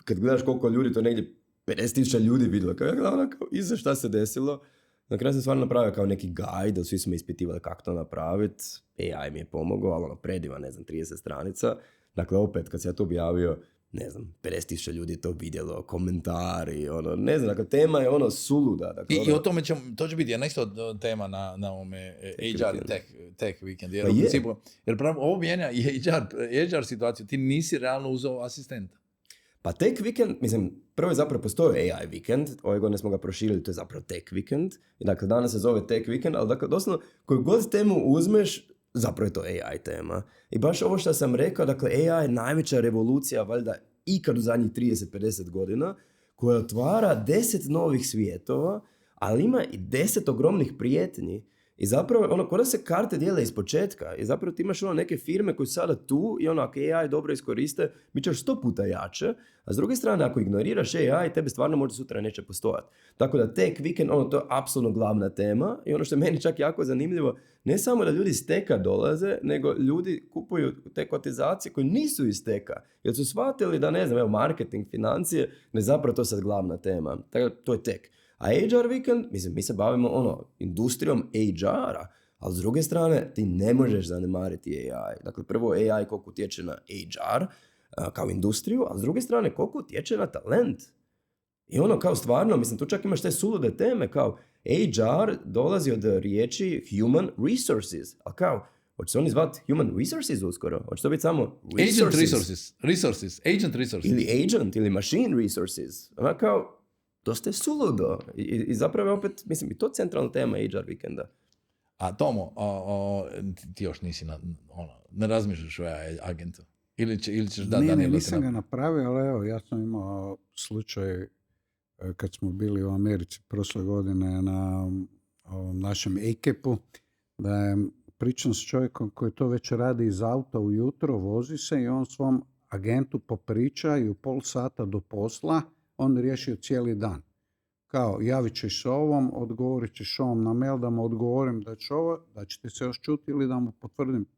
kad gledaš koliko ljudi, to negdje 50,000 ljudi vidjelo, kao ja gledam, iza šta se desilo. Na kraju sam stvarno napravio kao neki guide, svi smo ispitivali kako to napraviti, AI mi je pomogao, ali predivan, 30 stranica. Dakle, opet, kad sam ja to objavio, 50,000 ljudi je to vidjelo, komentari, ne znam, dakle, tema je suluda. Dakle, I o tome to će biti jedna isto tema na ovome HR Tech Weekend. Jer ovo mijenja i HR situaciju, ti nisi realno uzeo asistenta. Pa Tech Weekend, prvo je zapravo postoji AI Weekend, ove godine smo ga proširili, to je zapravo Tech Weekend. I dakle, danas se zove Tech Weekend, ali dakle, doslovno, koju god temu uzmeš, zapravo je to AI tema. I baš ovo što sam rekao, dakle, AI je najveća revolucija, valjda, ikad u zadnjih 30-50 godina, koja otvara 10 novih svijetova, ali ima i 10 ogromnih prijetnji. I zapravo, kod da se karte dijele iz početka, i zapravo ti imaš neke firme koje su sada tu i ako AI dobro iskoriste, bit ćeš 100 puta jače, a s druge strane, ako ignoriraš AI, tebe stvarno možda sutra neće postojati. Tako da Tech Weekend, to je apsolutno glavna tema i ono što je meni čak jako zanimljivo, ne samo da ljudi iz teka dolaze, nego ljudi kupuju te kotizacije koje nisu iz teka, jer su shvatili da, marketing, financije, ne zapravo to sad glavna tema. Tako da to je tek. A HR Weekend, mi se bavimo industrijom HR-a, ali s druge strane ti ne možeš zanemariti AI. Dakle, prvo AI koliko utječe na HR kao industriju, a s druge strane koliko utječe na talent. I kao stvarno, tu čak imaš te sulude teme kao HR dolazi od riječi human resources, a kao, hoće se oni zvati human resources uskoro? Hoće to biti samo resources? Agent resources. Ili agent, ili machine resources. Kao, dosta je suludo. I zapravo opet, i to je centralna tema HR Weekenda. A Tomo, ti još nisi ne razmišljaš o AI agentu? Ili ćeš da Daniel? Nisam ga napravio, ali evo, ja sam imao slučaj kad smo bili u Americi prošle godine na našem ACAP-u, da je pričam s čovjekom koji to već radi iz auta ujutro, vozi se i on svom agentu popriča i u pol sata do posla on riješio cijeli dan. Kao, javit ćeš ovom, odgovorit ćeš ovom na mail da mu odgovorim da će ovo, da ćete se još čuti ili da mu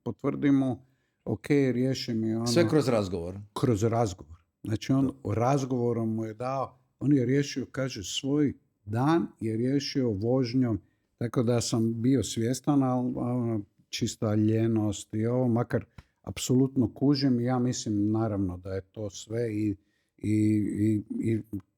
potvrdim mu, ok, riješi mi sve kroz razgovor. Kroz razgovor. Znači on razgovorom mu je dao, on je riješio, kaže, svoj dan je riješio vožnjom, tako da sam bio svjestan, ali čista ljenost i ovo, makar apsolutno kužim i ja mislim naravno da je to sve i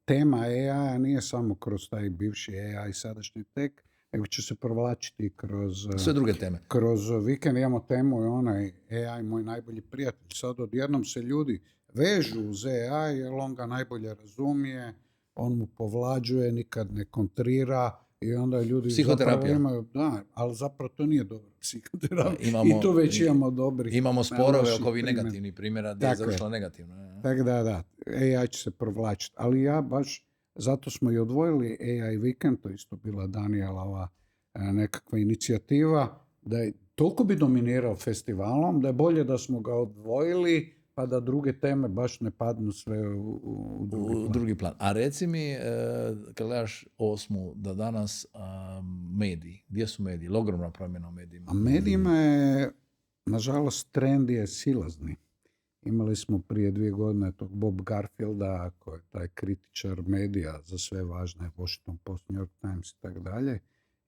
tema AI nije samo kroz taj bivši AI sadašnji tek, nego će se provlačiti kroz sve druge teme. Kroz vikend imamo temu i onaj AI moj najbolji prijatelj. Sad odjednom se ljudi vežu uz AI jer on ga najbolje razumije, on mu povlađuje, nikad ne kontrira i onda ljudi zapravo imaju, da, ali zapravo to nije dobro psihoterapija. I tu već imamo dobrih. Imamo sporove oko ovih negativnih primjera da je završilo negativno. Tako da, AI će se provlačiti. Ali ja baš, zato smo i odvojili AI Weekend, to isto bila Danielova nekakva inicijativa, da je toliko bi dominirao festivalom, da je bolje da smo ga odvojili, pa da druge teme baš ne padnu sve u drugi plan. A reci mi, kad gledaš 8. da danas mediji, gdje su mediji? Ogromna promjena u medijima. A medijima je, nažalost, trend je silazni. Imali smo prije 2 godine tog Bob Garfielda, koji je taj kritičar medija za sve važne, Washington Post, New York Times i tako dalje.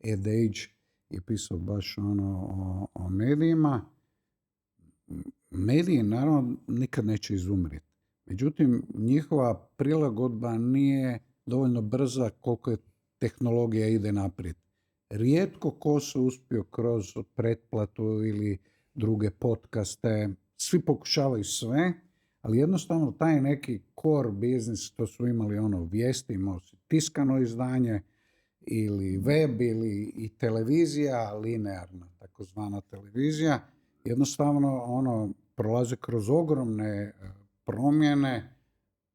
Ed Age je pisao baš o medijima. Mediji naravno nikad neće izumriti. Međutim, njihova prilagodba nije dovoljno brza koliko je tehnologija ide naprijed. Rijetko ko se uspio kroz pretplatu ili druge podcaste, svi pokušavaju sve, ali jednostavno taj neki core business, to su imali vijesti, imao si tiskano izdanje ili web ili i televizija, linearna takozvana televizija, jednostavno prolaze kroz ogromne promjene.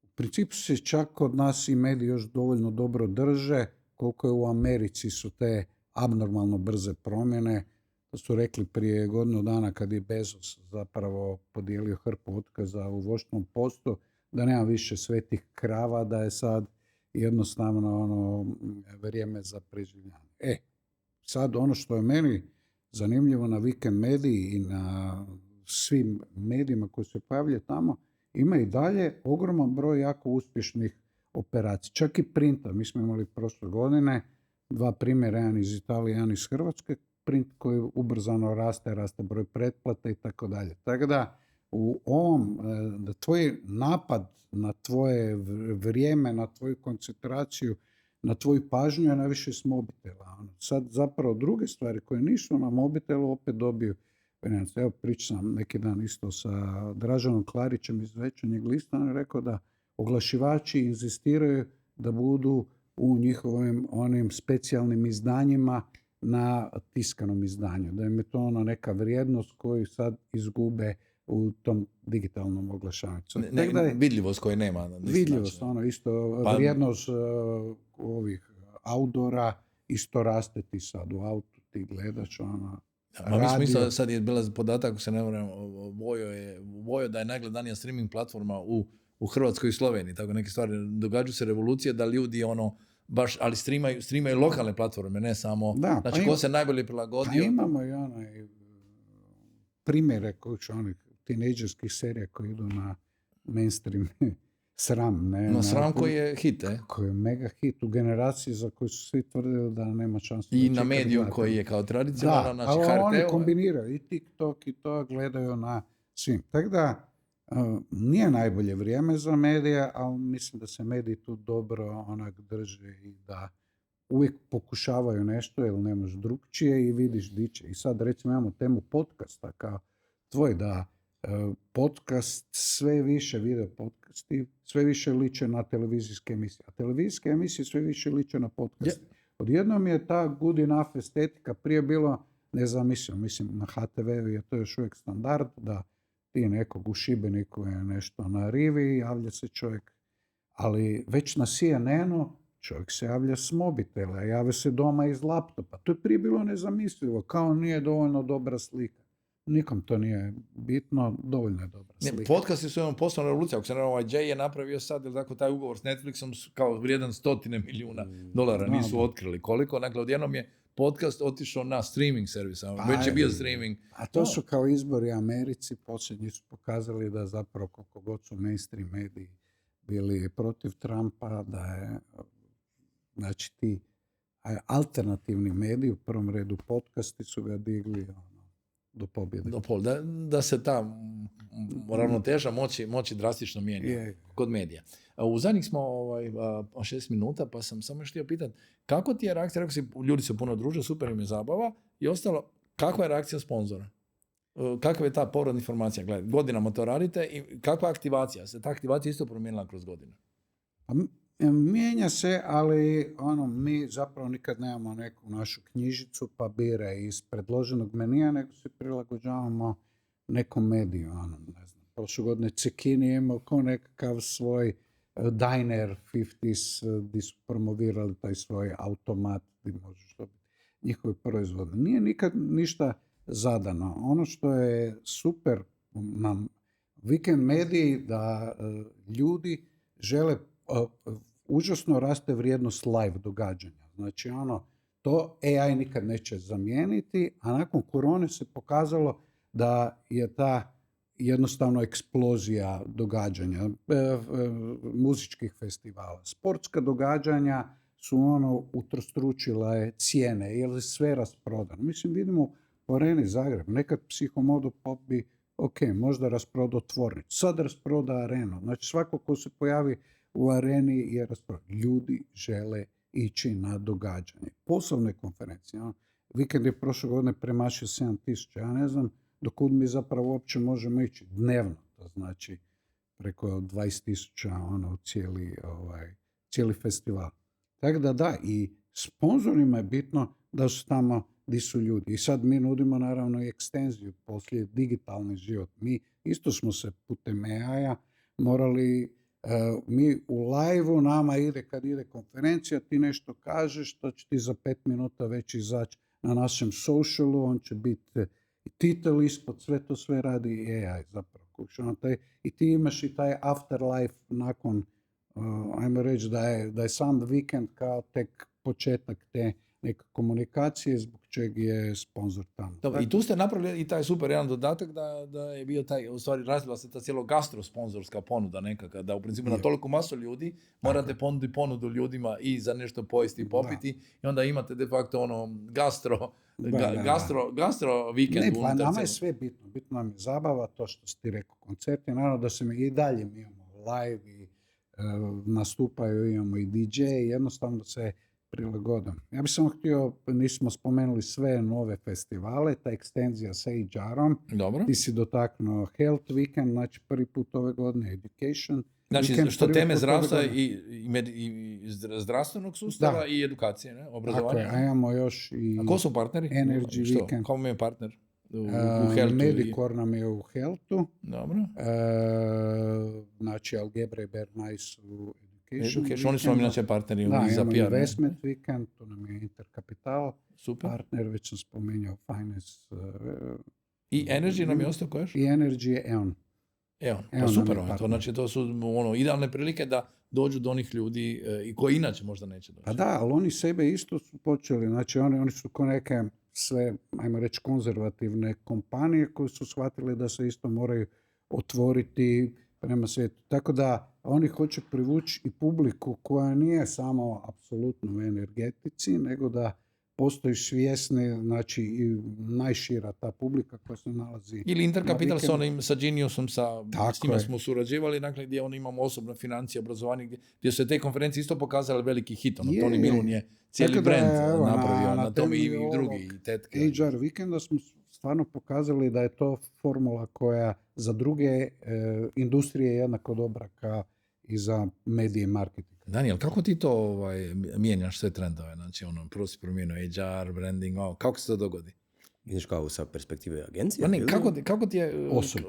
U principu se čak kod nas i mediji još dovoljno dobro drže, koliko je u Americi su te abnormalno brze promjene. To su rekli prije godinu dana kad je Bezos zapravo podijelio hrpu otkaza u Washington Postu, da nema više svetih krava, da je sad jednostavno vrijeme za preživljanje. Sad ono što je meni zanimljivo na Weekend mediji i na svim medijima koji se pojavljaju tamo, ima i dalje ogroman broj jako uspješnih operacija. Čak i printa. Mi smo imali prošle godine 2 primjera, jedan iz Italije, jedan iz Hrvatske, print koji ubrzano raste broj pretplata i tako dalje. Tako da u ovom, da tvoj napad na tvoje vrijeme, na tvoju koncentraciju, na tvoju pažnju je najviše s mobitela. Sad zapravo druge stvari koje nisu na mobitelu opet dobiju. Evo pričam neki dan isto sa Draženom Klarićem iz Večernjeg lista, on je rekao da oglašivači inzistiraju da budu u njihovim onim specijalnim izdanjima na tiskanom izdanju, da im je to neka vrijednost koju sad izgube u tom digitalnom oglašavanju. Vidljivost koje nema. Vidljivost, isto vrijednost ovih outdoora isto raste, ti sad u autu, ti gledaš mi smo isto, sad je bila podatak, ako se ne varam, Vojo da je najgledanija streaming platforma u Hrvatskoj i Sloveniji, tako neke stvari. Događaju se revolucije da ljudi baš, ali streamaju lokalne platforme, ne samo, znači ko se najbolje prilagodio. Pa imamo i primjere koji su tinejdžerskih serija koji idu na mainstream sram. No sram koji je hit, koji je mega hit u generaciji za koju su svi tvrdili da nema šanse. I na mediju koji je kao tradicionalan, znači HRT. Da, ali oni HRT-ove. kombiniraju i TikTok i to gledaju na svim. Tako da, nije najbolje vrijeme za medije, ali mislim da se mediji tu dobro drže i da uvijek pokušavaju nešto, jer ne možeš drugčije i vidiš di će. I sad recimo imamo temu podcasta kao tvoj, da podcast sve više, video podcasti, sve više liče na televizijske emisije. A televizijske emisije sve više liče na podcast. Odjednom je ta good enough estetika prije bilo nezamislivo. Mislim, na HTV-u je to još uvijek standard da ti nekog u Šibeniku je nešto na rivi, javlja se čovjek. Ali već na CNN-u čovjek se javlja s mobitela, javlja se doma iz laptopa. To je prije bilo nezamislivo, kao nije dovoljno dobra slika. Nikom to nije bitno, dovoljno je dobra slika. Podcasti su jednom poslovna revolucija. Ako se ne Jay je napravio sad, ili tako, taj ugovor s Netflixom kao vrijedan $100 milijuna, nisu otkrili koliko. Dakle, odjednom je podcast otišao na streaming servisa, već je bio streaming. A to su kao izbori u Americi, posljednji su pokazali da zapravo koliko god su mainstream mediji bili protiv Trumpa, da je, znači ti alternativni mediji, u prvom redu podcasti su ga digli do pobjede. Da se ta ravnoteža moći drastično mijenja kod medija. U zadnjih smo 6 minuta, pa sam samo još htio pitati, kako ti je reakcija, rekao si, ljudi se puno druže, super im je zabava, i ostalo, kakva je reakcija sponzora? Kakva je ta povratna informacija? Gledaj, godinama to radite i kakva je aktivacija? Se ta aktivacija isto promijenila kroz godine? Mijenja se, ali mi zapravo nikad nemamo neku našu knjižicu papira iz predloženog menija, nego se prilagođavamo nekom mediju. Ne znam, prošle godine Cekini je imao kao nekakav svoj diner 50s gdje su promovirali taj svoj automat gdje možeš dobiti njihove proizvode. Nije nikad ništa zadano. Ono što je super na Weekend mediji da ljudi žele užasno raste vrijednost live događanja. Znači to AI nikad neće zamijeniti, a nakon korone se pokazalo da je ta jednostavno eksplozija događanja, muzičkih festivala. Sportska događanja su utrostručila je cijene, jer je sve rasprodano. Mislim, vidimo u Areni Zagreb, nekad Psihomodo Pop bi, ok, možda rasprodao tvornicu, sad rasproda arenu. Znači, svako ko se pojavi u areni je rasprodao. Ljudi žele ići na događanje. Poslovne konferencije. Vikend je prošle godine premašio 7.000. Ja ne znam dokud mi zapravo uopće možemo ići dnevno. To znači preko 20.000 cijeli festival. Tako da, i sponzorima je bitno da su tamo gdje su ljudi. I sad mi nudimo naravno i ekstenziju poslije digitalni život. Mi isto smo se putem AI-a morali, mi u live-u nama ide, kad ide konferencija, ti nešto kažeš, to će ti za 5 minuta već izaći na našem socialu, on će biti titel ispod, sve radi AI zapravo. I ti imaš i taj afterlife nakon, ajmo reći da je sam vikend kao tek početak te neke komunikacije zbog čega je sponsor tamo. Dobro, i tu ste napravili i taj super jedan dodatak da je bio taj, u stvari razvila se ta cijelo gastro-sponzorska ponuda nekakva, da u principu na toliko masu ljudi morate ponuditi ponudu ljudima i za nešto pojesti i popiti i onda imate de facto gastro vikend. Ne, pa nama je sve bitno. Bitno nam je zabava, to što si ti rekao, koncerti. Naravno da se mi i dalje mi imamo live i nastupaju, imamo i DJ, jednostavno da se prilagodom. Ja bih samo htio, nismo spomenuli sve nove festivale, ta ekstenzija sa HR-om. Dobro. Ti si dotaknuo Health Weekend, znači prvi put ove godine Education. Znači, Weekend, što teme zdravstva i i zdravstvenog sustava i edukacije, ne? Obrazovanja. Tako je, a imamo još i... A ko su partneri? Energy što? Weekend. Kao mi je partner? U Healthu. Medicor nam je u Healthu. Dobro. Znači, Algebra i Bernays u Education. Oni su vam inače partneri za PR. Da, Investment Weekend, tu nam je Intercapital. Super. Partner, već sam spomenuo Finance. I Energy nam je ostao ko još? I Energy je EON. Evo, pa super, to su idealne prilike da dođu do onih ljudi i koji inače možda neće doći. Pa da, ali oni sebe isto su počeli, znači oni su ko neke sve, ajmo reći, konzervativne kompanije koje su shvatili da se isto moraju otvoriti prema svijetu. Tako da oni hoće privući i publiku koja nije samo apsolutno u energetici, nego da postoji svjesni, znači i najšira ta publika koja se nalazi. Ili Intercapital sa Geniusom, s njima smo surađivali, dakle, gdje oni imamo osobno financije, obrazovanje, gdje su te konferencije isto pokazali veliki hit. Tony Milun je cijeli brand napravio, na tome i drugi, i tetke. HR Weekenda smo stvarno pokazali da je to formula koja za druge industrije je jednako dobra kao i za medije i marketing. Daniel, kako ti to mijenjaš sve trendove? Znači, prvo si promijenio HR, branding, kako se to dogodi? Vidiš kao sa perspektive agencije? Pa ne, kako ti je... Osobno.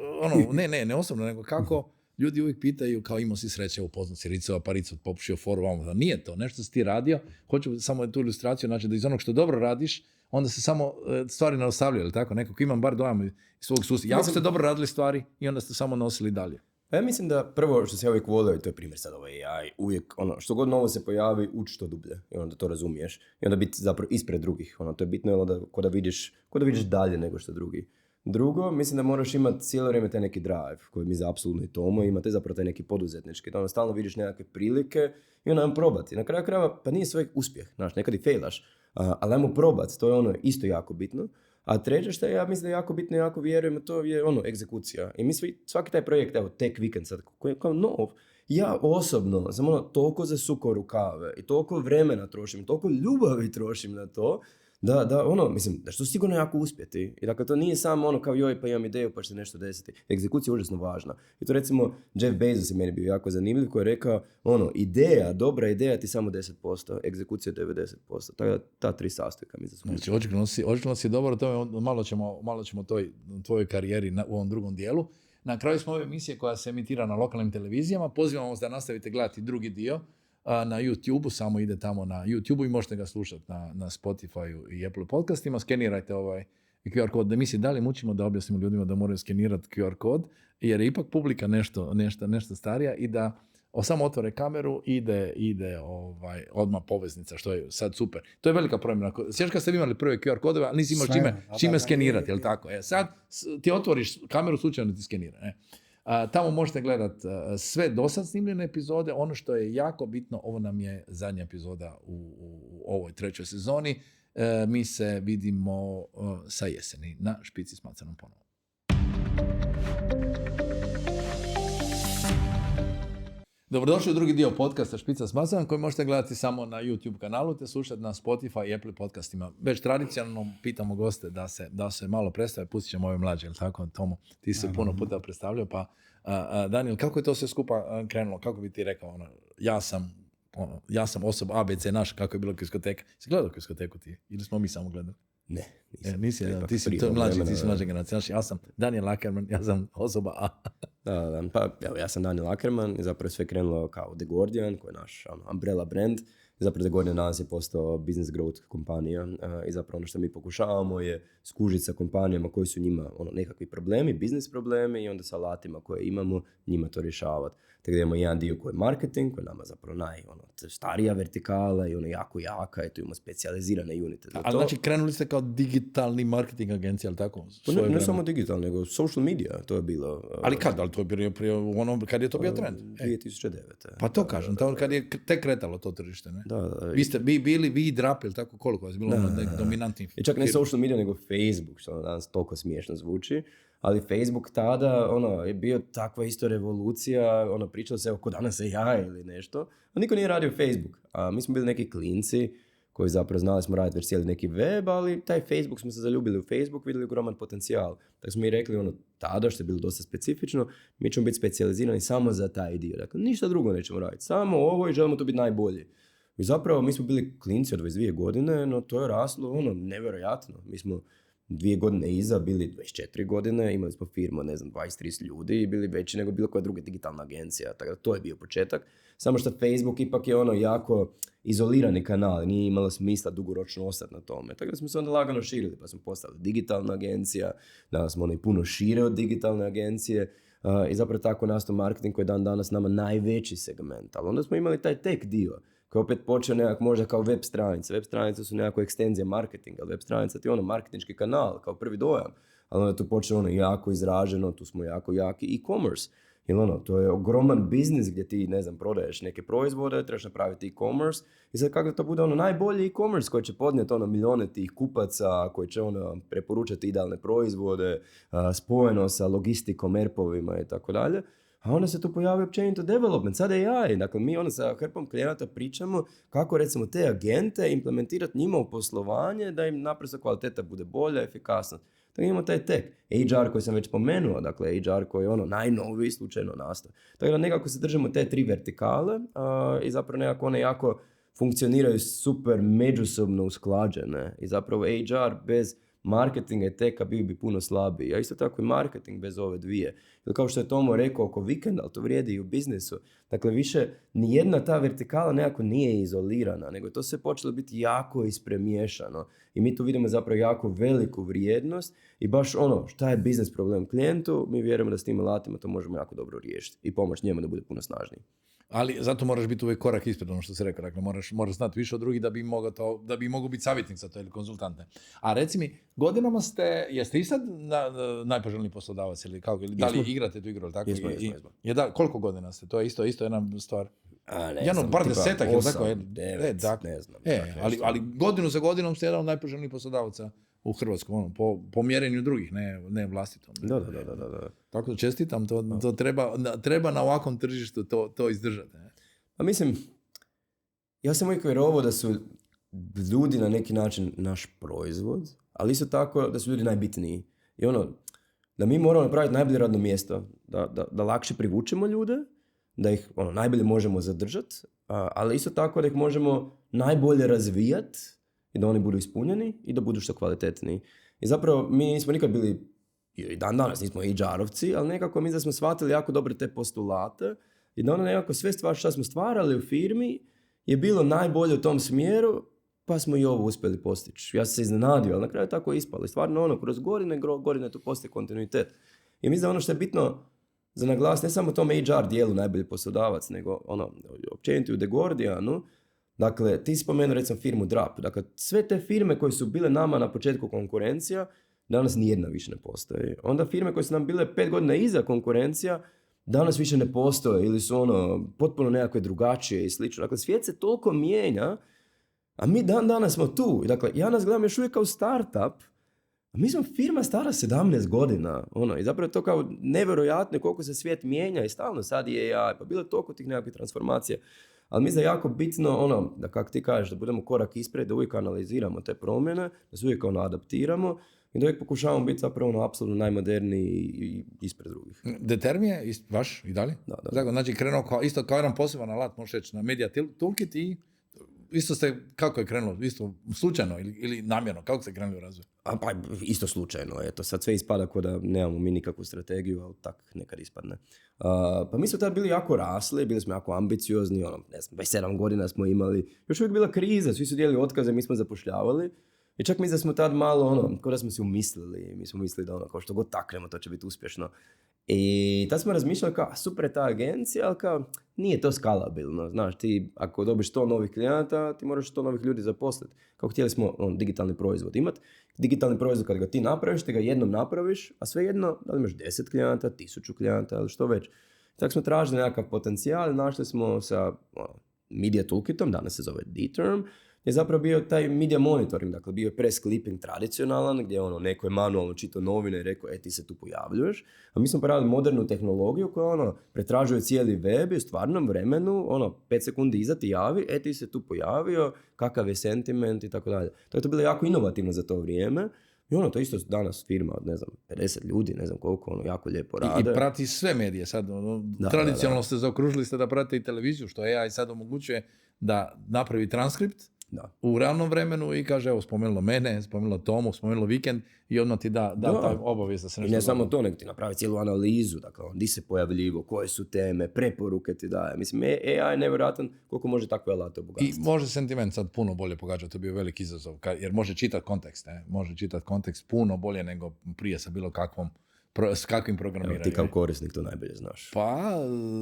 Ne osobno, nego kako ljudi uvijek pitaju, kao imao si sreće upoznat si Ricova, pa Ricov popušio foru, nije to, nešto si ti radio, hoću samo tu ilustraciju, znači da iz onog što dobro radiš, onda se samo stvari ne ostavljaju, tako? Nekako imam bar dojam iz svog sustava. Jako ste dobro radili stvari i onda ste samo nosili dalje. Pa ja mislim da prvo što se ja uvijek volio, i to je primjer sad AI, uvijek što god novo se pojavi, uči što dublje i onda to razumiješ i onda biti zapravo ispred drugih. To je bitno ko da vidiš dalje nego što drugi. Drugo, mislim da moraš imati cijelo vrijeme taj neki drive koji mi za apsolutno i Tomo imate zapravo taj neki poduzetnički. Da stalno vidiš nekakve prilike i onda probati. Na kraju krajeva pa nije sve uspjeh, nekad i failaš, ali ajmo probati, to je isto jako bitno. A treće što ja mislim da je jako bitno, jako vjerujem, to je egzekucija. I mi svaki taj projekt, evo, Tech Weekend sad, koji je kao nov, ja osobno sam toliko zasukao rukave i toliko vremena trošim, i toliko ljubavi trošim na to, mislim, da što sigurno jako uspjeti. I dakle, to nije samo kao joj, pa imam ideju, pa će se nešto desiti. Egzekucija je užasno važna. I to recimo, Jeff Bezos je meni bio jako zanimljiv, koji je rekao, dobra ideja ti samo 10%, egzekucija 90%. Ta tri sastojka mi zaslužuju. Znači, očigledno si dobro, to malo ćemo tvojoj karijeri u ovom drugom dijelu. Na kraju smo ove emisije koja se emitira na lokalnim televizijama. Pozivamo vas da nastavite gledati drugi dio na YouTube-u, samo ide tamo na YouTube-u i možete ga slušati na Spotify i Apple podcastima. Skenirajte ovaj QR kod. Da mi se dalje mučimo da objasnimo ljudima da moraju skenirati QR kod, jer je ipak publika nešto starija i da samo otvore kameru, ide odmah poveznica, što je sad super. To je velika promjena. Sjećaš kad ste vi imali prve QR kodove, ali nisi imao čime skenirati, jel tako? Sad ti otvoriš kameru, slučajno ti skenira. Tamo možete gledati sve dosad snimljene epizode. Ono što je jako bitno, ovo nam je zadnja epizoda u ovoj 3. sezoni. Mi se vidimo sa jeseni na Špici s Macanom ponovo. Dobrodošli u drugi dio podcasta Špica s Macanom, koji možete gledati samo na YouTube kanalu te slušati na Spotify i Apple podcastima. Već tradicionalno pitamo goste da se malo predstave, pustit ćemo ove mlađe, jel tako, Tomo? Ti se puno puta predstavljao, pa Daniel, kako je to sve skupa krenulo? Kako bi ti rekao, ja sam osoba ABC naš, kako je bilo diskoteka? Si gledao diskoteku ti? Ili smo mi samo gledali? Ne, nisam. Ti si mlađa generacija. Ja sam Daniel Ackerman, ja sam osoba A. Da, pa evo, ja sam Daniel Ackerman i zapravo sve krenulo kao The Guardian, koji je naš umbrella brand. Zapravo The Guardian danas je postao business growth kompanija i zapravo ono što mi pokušavamo je skužiti sa kompanijama koji su njima nekakvi problemi, biznis problemi i onda sa alatima koje imamo njima to rješavati. Tako da imamo jedan dio koji je marketing, koji je nama zapravo starija vertikala i jako jaka i tu imamo specijalizirane unite za to. Ali znači krenuli ste kao digitalni marketing agencija, ali tako? Ne samo digital, nego social media, to je bilo. Ali kad? Ali to je bilo prije kad je to bio trend? 2009. Pa to kažem, kad je tek kretalo to tržište, ne? Da. Vi ste bili, vi i Drapel, tako koliko je bilo dominantni. I čak ne social media, nego Facebook, što danas toliko smiješno zvuči. Ali Facebook tada, je bio takva isto revolucija, pričalo se oko danas AI ili nešto, a niko nije radio Facebook. A mi smo bili neki klinci koji zapravo znali smo raditi već cijeli neki web, ali taj Facebook smo se zaljubili u Facebook, vidjeli ogroman potencijal. Tako smo mi rekli tada, što je bilo dosta specifično, mi ćemo biti specijalizirani samo za taj dio. Dakle, ništa drugo nećemo raditi, samo ovo i želimo to biti najbolji. I zapravo mi smo bili klinci od 22 godine, no to je raslo nevjerojatno. Mi smo 2 godine iza bili 24 godine, imali smo firmu, 20-30 ljudi i bili veći nego bilo koja druga digitalna agencija. Tako da to je bio početak. Samo što Facebook ipak je jako izolirani kanal, nije imalo smisla dugoročno ostati na tome. Tako da smo se onda lagano širili, pa smo postali digitalna agencija, danas smo i puno šire od digitalne agencije i zapravo tako nastao marketing koji je dan danas nama najveći segment. Ali onda smo imali taj tech dio, koji opet počeo nekak možda kao web stranice. Web stranice su nekako ekstenzija marketinga, web stranica ti je marketinški kanal, kao prvi dojam. Ali onda je tu počeo jako izraženo, tu smo jako jaki e-commerce. Jer to je ogroman biznis gdje ti, prodaješ neke proizvode, trebaš napraviti e-commerce. I sad kako to bude najbolji e-commerce koji će podnijeti milijone tih kupaca, koji će preporučati idealne proizvode, spojeno sa logistikom, ERP-ovima i tako dalje. A onda se tu pojavi općenito development, sad je AI. Dakle, mi sa hrpom klijenata pričamo kako recimo te agente implementirati njima u poslovanje da im naprosto kvaliteta bude bolja, efikasnost. Tako imamo taj tech. HR koji sam već spomenuo, dakle HR koji je najnoviji slučajno nastao. Tako da nekako se držimo te 3 vertikale i zapravo nekako one jako funkcioniraju super međusobno usklađene. I zapravo HR bez marketinga i teka bio bi puno slabiji. A isto tako i marketing bez ove dvije. Jer kao što je Tomo rekao oko vikenda, ali to vrijedi i u biznisu. Dakle, više nijedna ta vertikala nekako nije izolirana, nego to se počelo biti jako ispremiješano. I mi tu vidimo zapravo jako veliku vrijednost i baš šta je biznis problem klijentu, mi vjerujemo da s tim alatima to možemo jako dobro riješiti i pomoći njemu da bude puno snažniji. Ali zato moraš biti uvijek korak ispred ono što se rekao. Dakle, moraš znati više od drugih da bi mogao biti savjetnik za to ili konzultante. A reci mi, godinama jeste i sad najpoželjniji poslodavac ili kako? Da li igrate tu igru? Tako? Jesmo. Koliko godina ste? To je isto jedna stvar. Par desetak, je li tako? 9, ne znam. Ali godinu za godinom ste jedan od najpoželjnijih poslodavaca u Hrvatskom, po mjerenju drugih, ne vlastitom. Da. Tako da čestitam, to treba na ovakvom tržištu to izdržati. Ne? Pa mislim, ja sam uvijek vjerovao da su ljudi na neki način naš proizvod, ali isto tako da su ljudi najbitniji. I da mi moramo napraviti najbolje radno mjesto, da lakše privučemo ljude, da ih najbolje možemo zadržati, ali isto tako da ih možemo najbolje razvijati i da oni budu ispunjeni i da budu što kvalitetniji. I zapravo mi nismo nikad bili, i dan danas nismo HR-ovci, ali nekako mi da smo shvatili jako dobro te postulate i da nekako sve stvari što smo stvarali u firmi je bilo najbolje u tom smjeru, pa smo i ovo uspjeli postići. Ja sam se iznenadio, ali na kraju tako je ispalo. I stvarno kroz godine tu postoji kontinuitet. I mislim da što je bitno za naglas ne samo tom HR dijelu najbolji poslodavac, nego općenito u The Guardianu. Dakle, ti spomenuo recimo firmu Drap. Dakle, sve te firme koje su bile nama na početku konkurencija, danas nijedna više ne postoji. Onda firme koje su nam bile 5 godina iza konkurencija, danas više ne postoje ili su potpuno nekakve drugačije i slično. Dakle, svijet se toliko mijenja, a mi danas smo tu. Dakle, ja nas gledam još uvijek kao startup, a mi smo firma stara 17 godina. I zapravo je to kao nevjerojatno koliko se svijet mijenja i stalno sad je AI, pa bilo je toliko tih nekakvih transformacija. Ali mislim da je jako bitno, da kako ti kažeš, da budemo korak ispred, da uvijek analiziramo te promjene, da se uvijek adaptiramo i da uvijek pokušavamo biti zapravo apsolutno najmoderniji i ispred drugih. Determi je vaš i dalje? Da. Znači krenuo isto kao jedan poseban alat, možeš reći, na Media Toolkit i isto ste, kako je krenulo? Isto slučajno ili namjerno? Kako ste krenuli u razvoj? Pa isto slučajno, eto, sad sve ispada kao da nemamo mi nikakvu strategiju, ali tak nekad ispadne. Pa mi smo tad bili jako rasli, bili smo jako ambiciozni, 27 godina smo imali, još uvijek bila kriza, svi su dijelili otkaze, mi smo zapošljavali. I čak mislim da smo tad malo, kao da smo si umislili, mi smo mislili da kao što god taknemo, to će biti uspješno. I tad smo razmišljali kao, super je ta agencija, ali kao, nije to skalabilno. Znaš, ti ako dobiš 100 novih klijenata, ti moraš 100 novih ljudi zaposliti. Kao htjeli smo digitalni proizvod imati. Digitalni proizvod kad ga ti napraviš, ti ga jednom napraviš, a svejedno, da li imaš 10 klijenata, 1000 klijenata ili što već. Tako smo tražili nekakav potencijal, našli smo sa Media Toolkitom, danas se zove D-Term, je zapravo bio taj media monitoring, dakle bio je press clipping tradicionalan, gdje neko je manualno čitao novine i rekao, ti se tu pojavljuješ, a mi smo pravili modernu tehnologiju koja pretražuje cijeli web i u stvarnom vremenu, 5 sekundi iza ti javi, ti se tu pojavio, kakav je sentiment i tako dalje. To je to bilo jako inovativno za to vrijeme. I to isto danas firma od, 50 ljudi, ne znam koliko, jako lijepo rade. I prati sve medije sad, tradicionalno ste zaokružili ste da pratite i televiziju, što AI sad omogućuje da napravi transkript u realnom vremenu i kaže, evo, spomenulo mene, spomenulo Tomu, spomenulo Vikend i odmah ti da taj obavijest da se nešto... I ne samo to, nego ti napravi cijelu analizu, dakle, di se pojavljivo, koje su teme, preporuke ti daje. Mislim, AI je nevjerojatan koliko može takve alate obogatiti. I može sentiment sad puno bolje pogađati, to je bio veliki izazov, jer može čitati kontekst, može čitati kontekst puno bolje nego prije sa bilo s kakvim programiranjem. Ti kao korisnik to najbolje znaš. Pa,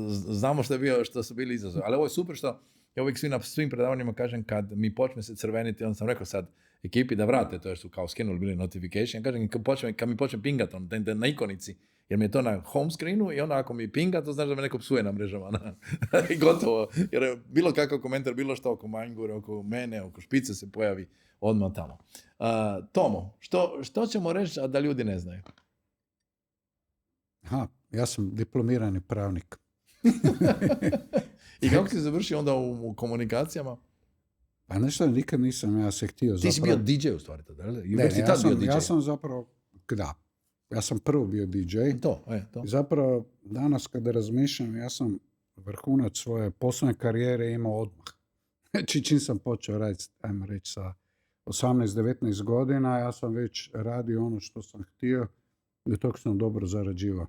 znamo što su bili izazovi, ali ovo je super što ja uvijek na svim predavanjima kažem kad mi počne se crveniti, onda sam rekao sad ekipi da vrate to jer su kao skinuli bili notification, kažem kad mi počne pingat na ikonici, jer mi je to na home screenu i onda ako mi pinga, to znači da me neko psuje na mrežama. I gotovo, jer bilo kakav komentar, bilo što oko Manjgure, oko mene, oko Špice se pojavi odmah tamo. Tomo, što ćemo reći, a da ljudi ne znaju? Ja sam diplomirani pravnik. I kako si završio onda u komunikacijama? Pa nešto, nikad nisam ja se htio zapravo... Ti si bio DJ u stvari tada, ili? Ja sam zapravo, ja sam prvo bio DJ. To. I zapravo danas kada razmišljam, ja sam vrhunac svoje poslovne karijere imao odmah. Znači čim sam počeo raditi, ajmo reći sa 18-19 godina, ja sam već radio ono što sam htio i tog sam dobro zarađivao.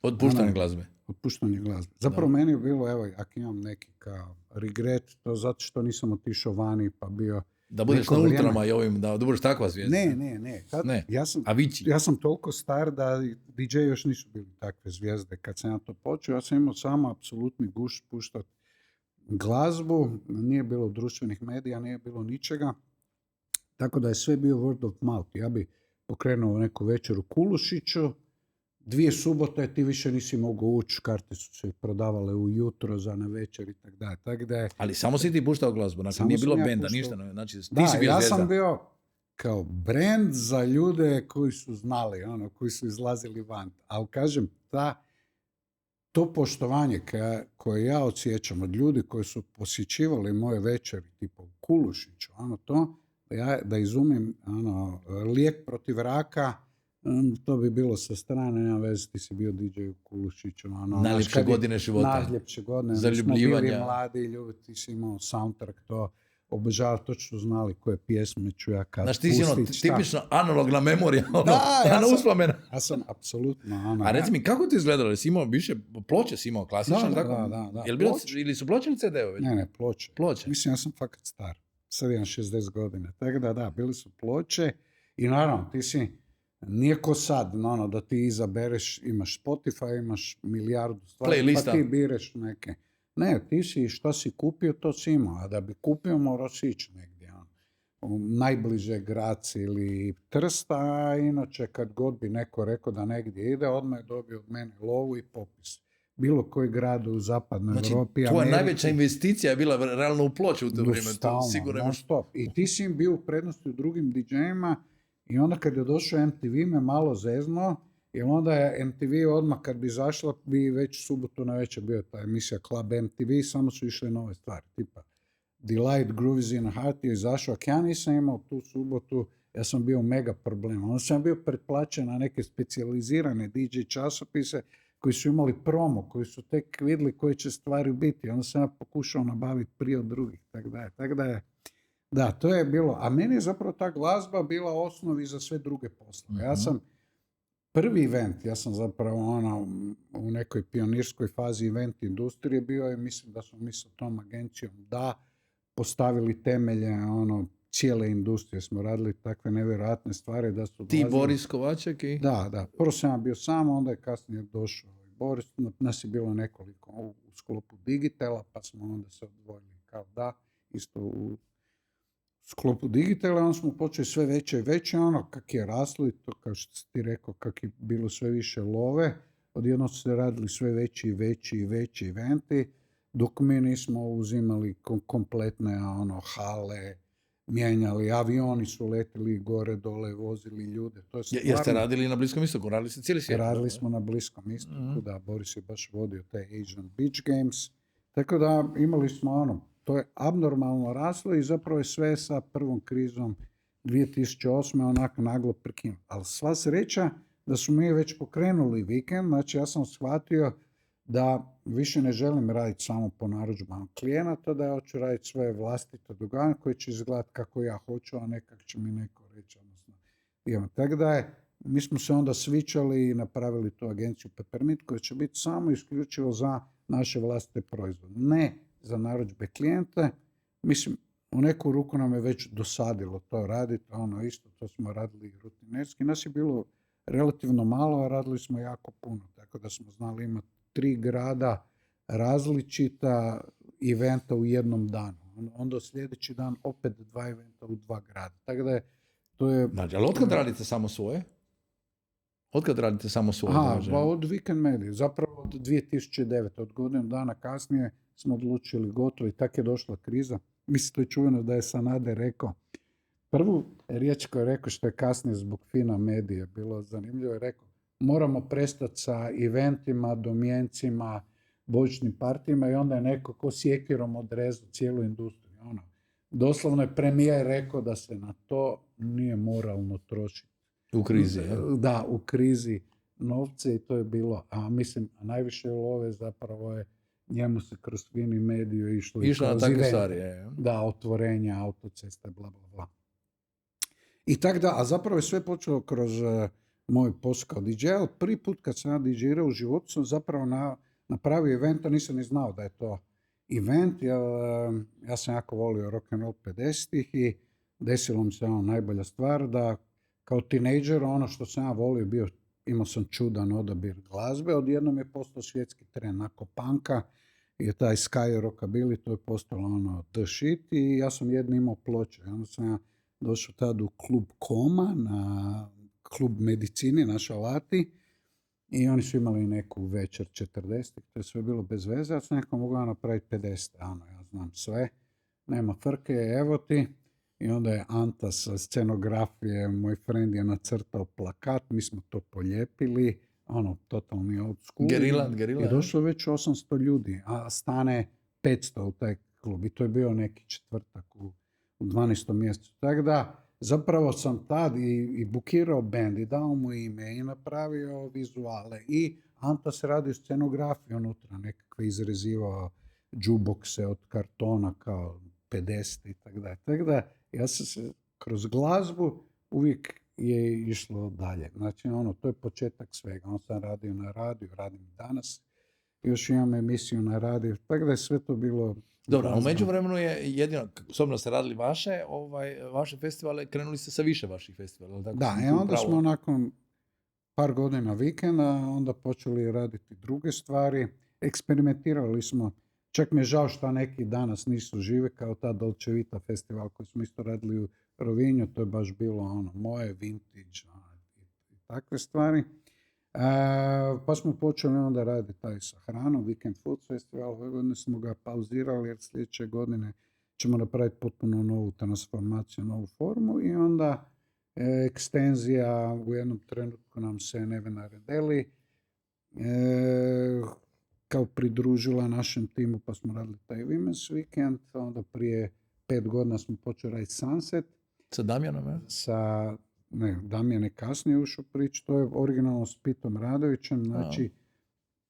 Otpuštanje glazbe. Otpuštanje glazbe. Zapravo meni je bilo, evo, ako imam neki kao regret, to zato što nisam otišao vani pa bio... Da budeš na ultrama i ovim, da budeš takva zvijezda. Ne. Ja sam toliko star da DJ još nisu bili takve zvijezde. Kad sam ja to počeo, ja sam imao samo apsolutni gušt puštati glazbu. Nije bilo društvenih medija, nije bilo ničega. Tako da je sve bio word of mouth. Ja bi pokrenuo neku večer u Kulušiću, 2 subote ti više nisi mogao ući, karte su se prodavale ujutro za na večer i tako dalje. Ali samo si ti puštao glazbu, znači nije bilo benda, ništa. Znači, ti si bio ja zvijezda. sam bio kao brand za ljude koji su znali, koji su izlazili van. Ali kažem, to poštovanje koje ja osjećam od ljudi koji su posjećivali moje večeri, tipa u Kulušiću, da izumim lijek protiv raka, to bi bilo sa strane, nema veze, ti si bio DJ u Kulušiću. Najljepše godine života. Najljepše godine. Zaljubljivanja. Mi smo bili mladi ljudi, ti si imao soundtrack, to obožavao, točno znali koje pjesme ću ja kad pustit. Znaš, ti si tipično analogna memorija, uspomena. Ja sam apsolutno. A reci mi, kako ti izgledalo? Si imao više ploče, si imao klasičan? Da. Ili su ploče ili CD-ovi? Ne, ploče. Mislim, ja sam fakat star. Sad imam 60 godina. Tako da, bili su ploče i naravno, ti si Nije ko sad, ono, da ti izabereš, imaš Spotify, imaš milijardu stvari, Playlista. pa ti bireš neke. Ne, ti si što si kupio, to si imao, a da bi kupio moraš ići negdje. Ono. U najbliže Graci ili Trsta, a inače kad god bi neko rekao da negdje ide, odmah je dobio od mene lovu i popis. Bilo koji grad u zapadnoj Znači, Europi, tvoja Americi. najveća investicija je bila realno u Ploču u to vrijeme. To Stalno, sigurno non stop. I ti si im bio u prednosti u drugim DJ-ima i onda kad je došao MTV me malo zezno, jer onda je MTV odmah kad bi izašla, bi već subotu na večer bio ta emisija Club MTV, samo su išle nove stvari, tipa Delight Grooves in a Heart je izašao, ako ja nisam imao tu subotu, ja sam bio mega problem. Onda sam bio pretplaćen na neke specijalizirane DJ časopise koji su imali promo, koji su tek vidjeli koje će stvari biti. Onda sam ja pokušao nabaviti prije od drugih. Tako da je, da, to je bilo. A meni je zapravo ta glazba bila osnovi za sve druge poslove. Ja sam prvi event, ja sam zapravo u nekoj pionirskoj fazi event industrije bio i mislim da smo mi sa tom agencijom postavili temelje cijele industrije. Smo radili takve nevjerojatne stvari da su Ti, dolazili- Boris Kovaček i... Da. Prvo sam ja bio sam, onda je kasnije došao i Boris. Nas je bilo nekoliko u sklopu Digitala, pa smo onda se odvojili kao isto u sklopu Digitala. Onda smo počeli sve veće i veće, kak je raslo i to kao što si ti rekao, kak je bilo sve više love. Odjednom su se radili sve veći i veći eventi, dok mi nismo uzimali kompletne hale, mijenjali, avioni su letili gore, dole, vozili ljude. To je Jeste stvarno- radili na Bliskom istoku? Radili ste cijeli svijet? Radili smo na Bliskom istoku, Mhm. da, Boris je baš vodio te Asian Beach Games. Tako da imali smo to je abnormalno raslo i zapravo je sve sa prvom krizom 2008. onako naglo prekinuto. Ali sva sreća da su mi već pokrenuli vikend, znači ja sam shvatio da više ne želim raditi samo po narudžbama klijenata, da ja hoću raditi svoje vlastite događanje koje će izgledati kako ja hoću, a ne kako će mi neko reći. Tako da je, mi smo se onda svičali i napravili tu agenciju Peppermint koja će biti samo isključivo za naše vlastite proizvode. Ne za narudžbe klijente. Mislim, u neku ruku nam je već dosadilo to raditi, isto to smo radili rutinerski. Nas je bilo relativno malo, a radili smo jako puno, tako da smo znali imati 3 grada različita eventa u jednom danu. Onda sljedeći dan opet 2 eventa u 2 grada. Tako da je, to je... Znači, ali otkad radite samo svoje? Otkad radite samo svoje? događaje? Pa od Weekend Media, zapravo od 2009. Od godinu dana kasnije smo odlučili gotovo i tak je došla kriza. Mislim, to je čuveno da je Sanader rekao. Prvu riječ koju je rekao što je kasnije zbog Fina Medije bilo zanimljivo, je rekao moramo prestati sa eventima, domjencima, božićnim partijima i onda je neko ko sjekirom odrezao cijelu industriju. Doslovno je premijer rekao da se na to nije moralno trošiti. U krizi, je? Da, u krizi novce i to je bilo, a mislim, najviše love zapravo je njemu se kroz Fini Mediju išlo Išlo na kroz takve event. stvari, je. Da, otvorenja, autoceste, bla, bla, bla. I tak da, a zapravo je sve počelo kroz moj posao kao DJ, ali prvi put kad sam ja DJ-irao u životu sam zapravo napravio event, a nisam ni znao da je to event, jer ja sam jako volio rock and roll 50-ih i desilo mi se najbolja stvar da kao tinejdžer ono što sam ja volio imao sam čudan odabir glazbe, odjednom je postao svjetski trend nakon punka i taj Sky Rockabilly, to je postalo the shit i ja sam jedno imao ploče. Onda sam ja došao tad u klub Koma, na klub medicine na Šalati i oni su imali neku večer 40, to je sve bilo bez veze, ja sam neko mogao napraviti 50, ja znam sve, nema frke, evo ti. I onda je Anta sa scenografije, moj friend je nacrtao plakat, mi smo to polijepili, totalni old school. Gerila, I došlo već 800 ljudi, a stane 500 u taj klub. I to je bio neki četvrtak u 12. mjesecu. Tako da, zapravo sam tad i bukirao band i dao mu ime i napravio vizuale. I Anta se radio scenografiju unutra, nekakve izrezivao džubokse od kartona kao 50 i tako da. Tako da, ja sam se kroz glazbu uvijek je išlo dalje. Znači, to je početak svega. On sam radio na radiju, radim i danas. još imam emisiju na radiju, tako da je sve to bilo... Dobro, a u glazba. međuvremenu je jedino, osobno ste radili vaše festivale, krenuli ste sa više vaših festivala. Jel tako? Da, Sam i tu onda pravo- smo nakon par godina vikenda onda počeli raditi druge stvari. Eksperimentirali smo. Čak mi je žao što neki danas nisu žive kao ta Dolce Vita festival koji smo isto radili u Rovinju. To je baš bilo ono moje vintage i takve stvari. Pa smo počeli onda raditi taj sa hranom, Weekend Food Festival. Ove godine smo ga pauzirali jer sljedeće godine ćemo napraviti potpuno novu transformaciju, novu formu i onda ekstenzija, u jednom trenutku nam se Nevena Redeli kao pridružila našem timu pa smo radili taj Women's Weekend, onda prije 5 godina smo počeli raditi Sunset Sa Damjanom, ja? Damjan je kasnije ušao priču, to je originalno s Pitom Radovićem, znači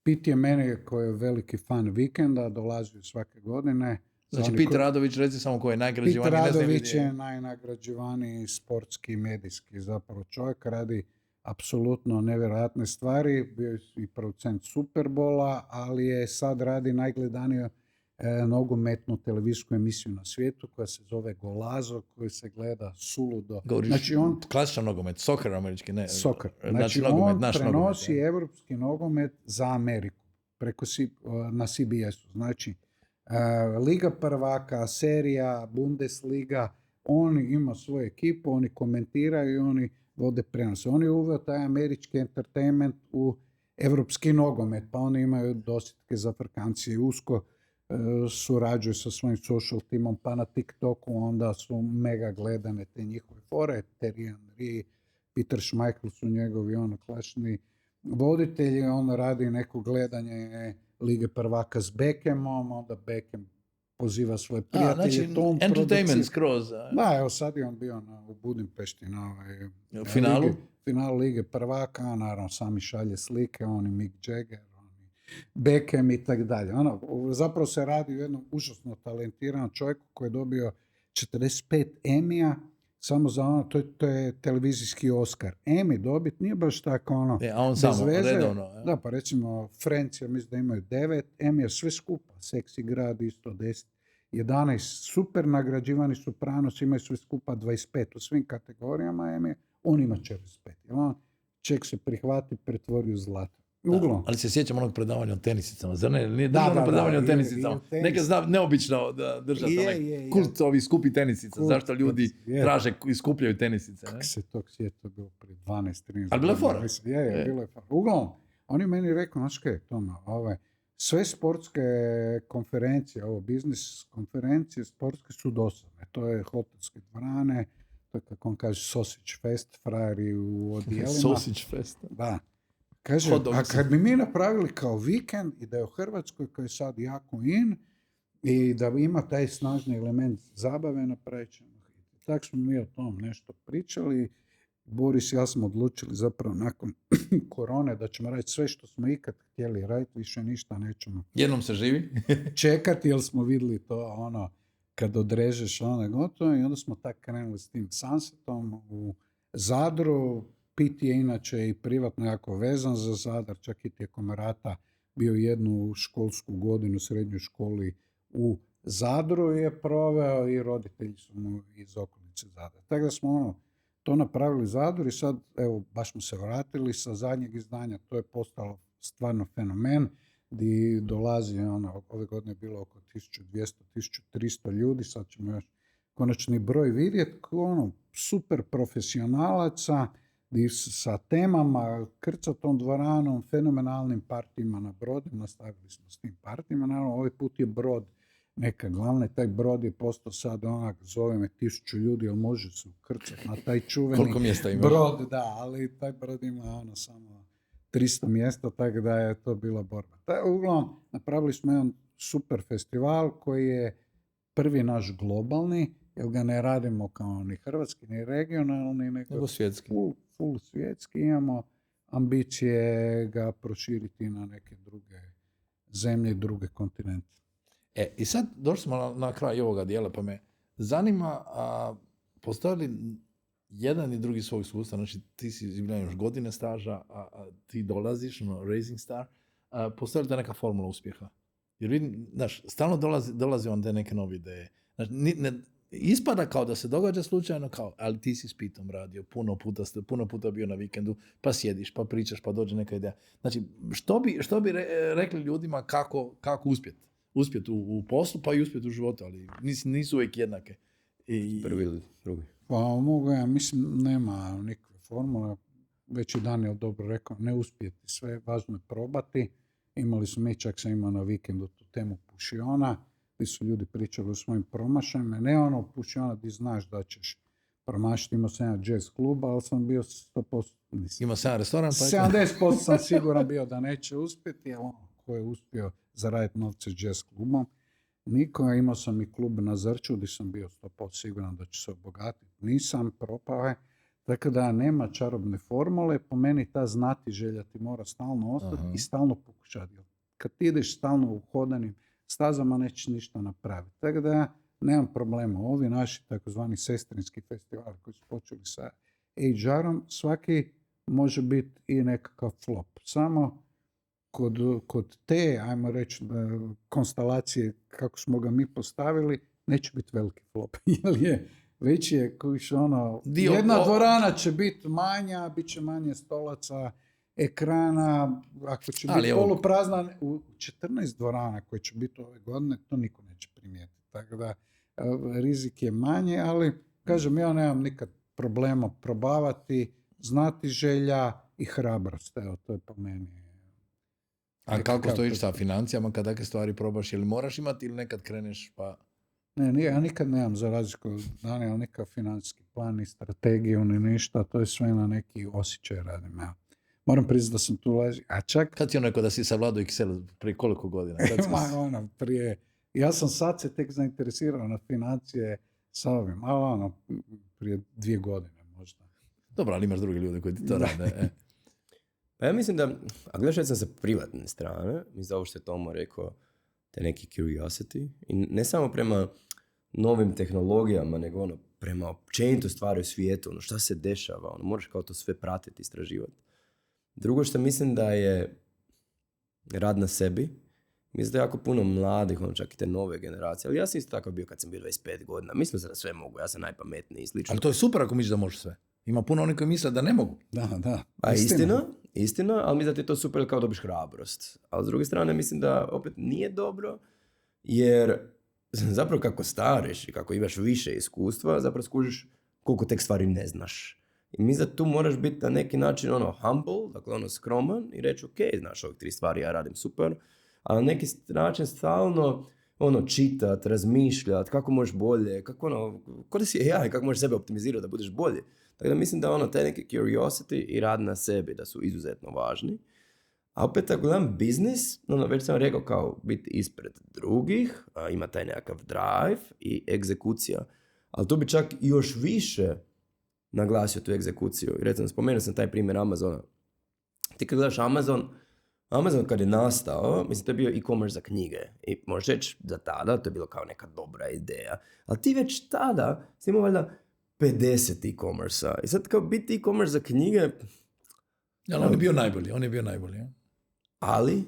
Pit je meni koji je veliki fan vikenda, dolazio svake godine. Znači, Pit Radović, reci samo ko je Pit najgrađivaniji. Radović je najnagrađivaniji sportski i medijski zapravo čovjek, radi apsolutno nevjerojatne stvari, bio je i producent Superbola, ali je sad radi najgledaniju nogometnu televizijsku emisiju na svijetu koja se zove Golazo, koji se gleda suludo. Znači klasičan nogomet, soccer američki, ne. Soccer. Znači nogomet, on naš prenosi nogomet, evropski nogomet za Ameriku na CBS-u. Znači, Liga prvaka, serija, Bundesliga, oni ima svoju ekipu, oni komentiraju i oni vode prenose. Oni uveo taj američki entertainment u evropski nogomet, pa oni imaju dosjetke za Afrikancije i usko surađuju sa svojim social timom, pa na TikToku onda su mega gledane te njihove fore, Thierry Henry, Peter Schmeichel su njegovi klasični voditelji, on radi neko gledanje Lige prvaka s Beckhamom, onda Beckham poziva svoje prijatelje. Znači, tom entertainment skroz. Da, evo sad je on bio u Budimpešti na finalu Lige prvaka, naravno sami šalje slike, on i Mick Jagger, Beckham i tak dalje. Zapravo se radi o jednom užasno talentiranom čovjeku koji je dobio 45 Emija samo za to je televizijski Oscar. Emmy dobit nije baš tako a on samo redovno. Ja. Da, pa recimo Friends, ja mislim da imaju 9 Emija, sve skupa. Seksi grad isto 10. 11 super nagrađivani Sopranos imaju sve skupa 25 u svim kategorijama Emija. On ima 45. On ček se prihvati, pretvori u zlato. Da, ali se sjećam onog predavanja o tenisicama, zar ne? Nije državno predavanje o tenisicama. Neka zna neobično da držati kult ovih skupi tenisica. Zašto ljudi traže i skupljaju tenisice. Kako se tog svijeta bilo prije 12-13. Ali bilo je fora. Bilo je fora. Uglavnom, on je meni rekao, znaš kaj, Toma, sve sportske konferencije, biznis konferencije, sportske su dosadne. To je hotelske dvorane, to je kako on kaže sausage fest, frajeri u odijelima. Sausage fest. Da. Kaže, a kad bi mi napravili kao vikend i da je u Hrvatskoj koji je sad jako in i da ima taj snažni element zabave, napravit ćemo. Tako smo mi o tom nešto pričali. Boris i ja smo odlučili zapravo nakon korone da ćemo raditi sve što smo ikad htjeli raditi, više ništa nećemo. Jednom se živi. Čekati, jer smo vidjeli to kad odrežeš gotovo i onda smo tako krenuli s tim Sunsetom u Zadru. Pit je inače i privatno jako vezan za Zadar, čak i tijekom rata bio jednu školsku godinu u srednjoj školi u Zadru je proveo i roditelji su mu iz okolice Zadra. Tako da smo to napravili Zadru i sad, evo, baš smo se vratili sa zadnjeg izdanja, to je postalo stvarno fenomen, gdje dolazi, ove godine je bilo oko 1200-1300 ljudi, sad ćemo još konačni broj vidjeti, super profesionalaca, sa temama, krcatom dvoranom, fenomenalnim partijima na brodu, nastavili smo s tim partijima, naravno ovaj put je brod neka glavna, taj brod je postao sad zove me 1000 ljudi, ali može se ukrcati na taj čuveni koliko mjesta ima? Brod, da, ali taj brod ima samo 300 mjesta, tako da je to bila borba. Uglavnom, napravili smo jedan super festival koji je prvi naš globalni, jer ga ne radimo kao ni hrvatski, ni regionalni, nego svjetski. Full svjetski, imamo ambicije ga proširiti na neke druge zemlje i druge kontinente. I sad došli smo na kraj ovoga dijela, pa me zanima, postoji li jedan i drugi svog iskustva, znači ti si imao još godine staža, a ti dolaziš, Rising Star, postoji li to neka formula uspjeha? Jer vidim, znaš, stalno dolazi on te neke nove ideje. Znači, ispada kao da se događa slučajno, kao, ali ti si s Pitom radio, puno puta bio na vikendu, pa sjediš, pa pričaš, pa dođe neka ideja. Znači, što bi rekli ljudima kako uspjeti u poslu, pa i uspjeti u životu, ali nisu uvijek jednake. Prvi ili drugi? Pa mogu ja, mislim, nema nikakve formule. Već i Daniel dobro rekao, ne uspjeti sve, važno je probati. Imali smo, mi čak sam imao na vikendu tu temu pušiona, gdje su ljudi pričali o svojim promašajima. Ne ono pušiona gdje znaš da ćeš promašiti. Imao sam jedan jazz klub, ali sam bio 100%, mislim. Imao sam restoran, pa 70% sam siguran bio da neće uspjeti, a ono ko je uspio zaraditi novce jazz klubom. Niko, imao sam i klub na Zrču gdje sam bio 100% siguran da će se obogatiti. Nisam, propao je. Tako da nema čarobne formule, po meni ta znati želja ti mora stalno ostati i stalno pokušati. Kad ti ideš stalno u hodanim stazama, nećeš ništa napraviti. Tako da ja nemam problema. Ovi naši takozvani sestrinski festivali koji su počeli sa HR-om, svaki može biti i nekakav flop. Samo kod te, ajmo reći, konstelacije kako smo ga mi postavili, neće biti veliki flop. Jer je već je jedna dvorana će biti manja, bit će manje stolaca, ekrana, ako će biti poluprazna, u 14 dvorana koje će biti ove godine, to niko neće primijetiti. Tako da rizik je manje, ali kažem, ja nemam nikad problema probavati, znati želja i hrabrost. Evo, to je po meni. A kako stojiš sa financijama kad takve stvari probaš? Ili moraš imati ili nekad kreneš pa... Ne, ja nikad nemam za razliku od Daniela nikakav financijski plan, ni strategiju, ni ništa, to je sve na neki osjećaj radim. Ja. Moram priznati da sam tu leži. A čak... Kad ti ono rekao da si savladao Excel prije koliko godina? Ja sam sad se tek zainteresirao na financije sa ovim, ali prije 2 godine možda. Dobro, ali imaš drugi ljude koji ti to rade. Pa ja mislim da, a gledaš sam sa privatne strane, mislim da ovo što je Tomo rekao, te neki curiosity, i ne samo prema novim tehnologijama, nego prema općenito stvari u svijetu, šta se dešava, moraš kao to sve pratiti, istraživati. Drugo što mislim da je rad na sebi, mislim da je jako puno mladih, čak i te nove generacije, ali ja sam isto tako bio kad sam bio 25 godina, mislim da sve mogu, ja sam najpametniji i slično. Ali to je super ako misliš da možeš sve. Ima puno onih koji misle da ne mogu. Da. A istina, ali mislim da ti je to super kao dobiš hrabrost. Ali s druge strane mislim da opet nije dobro, jer zapravo kako stariš i kako imaš više iskustva, zapravo skužiš koliko tek stvari ne znaš. I mislim da tu moraš biti na neki način humble, dakle skroman i reći ok, znaš ovih 3 stvari ja radim super, a na neki način stalno čitat, razmišljat, kako možeš bolje, ko da si AI, kako možeš sebe optimizirati da budeš bolji. Tako da mislim da taj neki curiosity i rad na sebi da su izuzetno važni. A opet ako gledam biznis, već sam rekao kao biti ispred drugih, ima taj nekakav drive i egzekucija. Ali tu bi čak još više naglasio tu egzekuciju. I recimo, spomenuo sam taj primjer Amazona. Ti kad gledaš Amazon kad je nastao, mislim to je bio e-commerce za knjige. I možeš reći za tada, to je bilo kao neka dobra ideja. Ali ti već tada si imao valjda 50 e-commerce-a. I sad kao biti e-commerce za knjige... Ali on je bio najbolji. Ja? Ali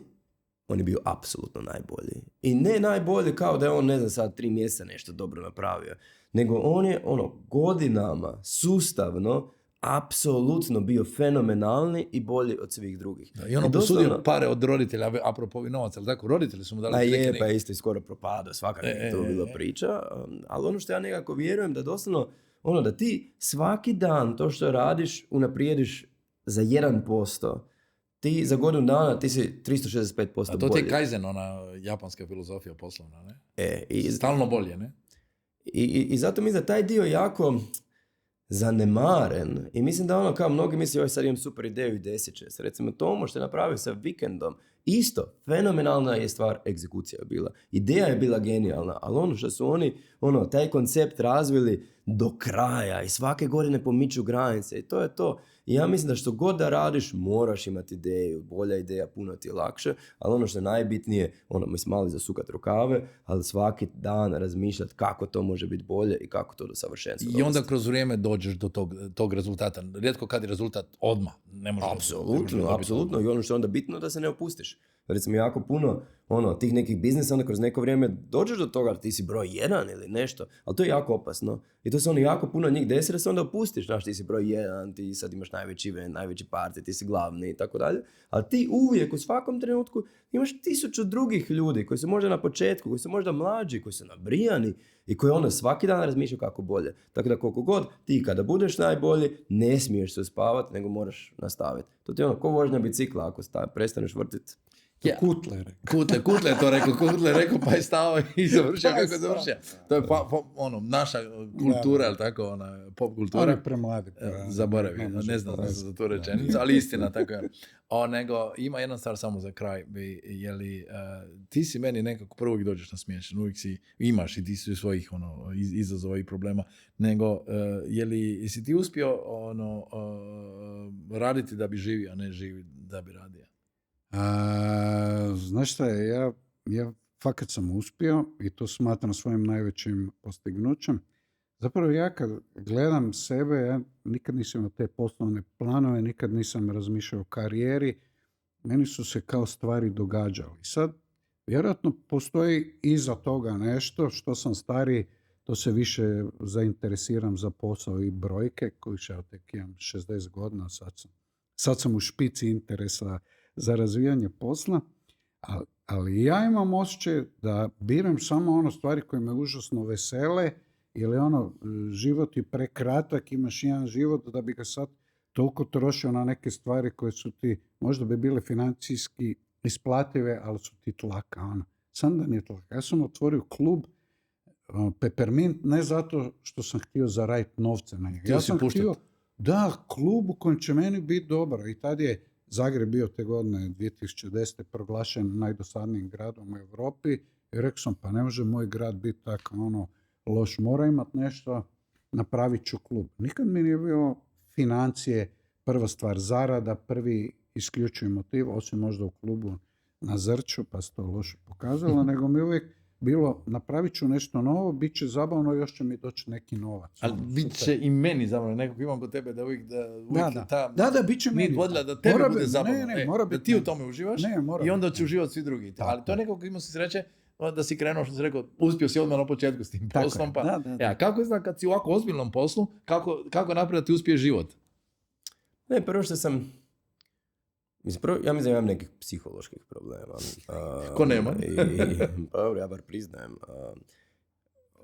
on je bio apsolutno najbolji. I ne najbolji kao da je on, ne znam, sad 3 mjeseca nešto dobro napravio. Nego on je godinama, sustavno, apsolutno bio fenomenalni i bolji od svih drugih. Da, i on posudio pare od roditelja, apropo novaca, ali tako, roditelji su mu dali... Pa isto i skoro propadao, svakako je to bila priča. Ali što ja nekako vjerujem da doslovno, da ti svaki dan to što radiš unaprijediš za 1%, ti za godinu dana ti si 365% bolji. A to ti je Kaizen, ona japanska filozofija poslovna, ne? Stalno bolje, ne? I zato mislim da taj dio jako zanemaren i mislim da kao mnogi misli, sad imam super ideju i desit će se. Recimo Tomo što je napravio sa vikendom, isto, fenomenalna je stvar, egzekucija je bila. Ideja je bila genijalna, ali što su oni, taj koncept razvili do kraja i svake godine pomiču granice i to je to. I ja mislim da što god da radiš, moraš imati ideju, bolja ideja, puno ti je lakše, ali što je najbitnije, mislim mali zasukat rukave, ali svaki dan razmišljati kako to može biti bolje i kako to do savršenstva dovesti. I onda kroz vrijeme dođeš do tog rezultata. Rijetko kad je rezultat odmah. Apsolutno. I što je onda bitno da se ne opustiš. Recimo, jako puno tih nekih biznisa, onda kroz neko vrijeme dođeš do toga, ti si broj 1 ili nešto, ali to je jako opasno. I to se ono jako puno njih desi da se onda opustiš, znaš, ti si broj 1, ti sad imaš najveći event, najveći party, ti si glavni i tako dalje, ali ti uvijek u svakom trenutku imaš 1000 drugih ljudi koji su možda na početku, koji su možda mlađi, koji su nabrijani i koji ono svaki dan razmišljaju kako bolje. Tako da koliko god ti kada budeš najbolji, ne smiješ se uspavati, nego moraš nastaviti. To ti je ono, ko vožnja bicikla, ako prestaneš vrtiti. Ja. Kutle. Kutle je to rekao, pa je stao i završio kako je završio. To je naša kultura, ali tako, ona pop kultura. Ali premladi. Zaboravim, ne znam za tu rečenicu, ali istina, tako je. Nego, ima jedna stvar samo za kraj, ti si meni nekako prvo uvijek dođeš na smiješan, uvijek si imaš i ti si svojih izazova i problema, nego jesi ti uspio raditi da bi živio, a ne živi da bi radio? Znaš šta je, ja fakat sam uspio i to smatram svojim najvećim postignućem. Zapravo ja kad gledam sebe, ja nikad nisam imao te poslovne planove, nikad nisam razmišljao o karijeri, meni su se kao stvari događale. I sad, vjerojatno postoji iza toga nešto, što sam stariji, to se više zainteresiram za posao i brojke, koji ja tek imam 60 godina, sad sam u špici interesa za razvijanje posla, ali ja imam osjećaj da biram samo ono stvari koje me užasno vesele, ili život je prekratak, imaš jedan život da bi ga sad toliko trošio na neke stvari koje su ti, možda bi bile financijski isplative, ali su ti tlaka. Sam da nije tlaka. Ja sam otvorio klub Peppermint, ne zato što sam htio zaraditi novce na njega. Ja sam htio klub u kojem će meni biti dobro. I tad je Zagreb bio te godine 2010. proglašen najdosadnijim gradom u Europi i rekao sam, pa ne može moj grad biti tako loš, mora imati nešto, napravit ću klub. Nikad mi nije bilo financije prva stvar, zarada, prvi isključivi motiv, osim možda u klubu na Zrću, pa se to loše pokazalo, nego mi uvijek bilo, napravit ću nešto novo, bit će zabavno, još će mi doći neki novac. Ali bit će i meni zabavno, nekako imam kod tebe da uvijek da, bit će meni. Vodila da tebe bude zabavno, mora biti da ti u tome uživaš i onda će uživati svi drugi. Tako. Ali to nekako imao si sreće da si krenuo, što si rekao, uspio si odmah na početku s tim poslom. Pa, ja, kako izgleda kad si u ovako ozbiljnom poslu, kako napraviti da ti uspije život? Ne, prvo što sam... ja mislim da imam nekih psiholoških problema. Ko nema? Pa ja bar priznajem.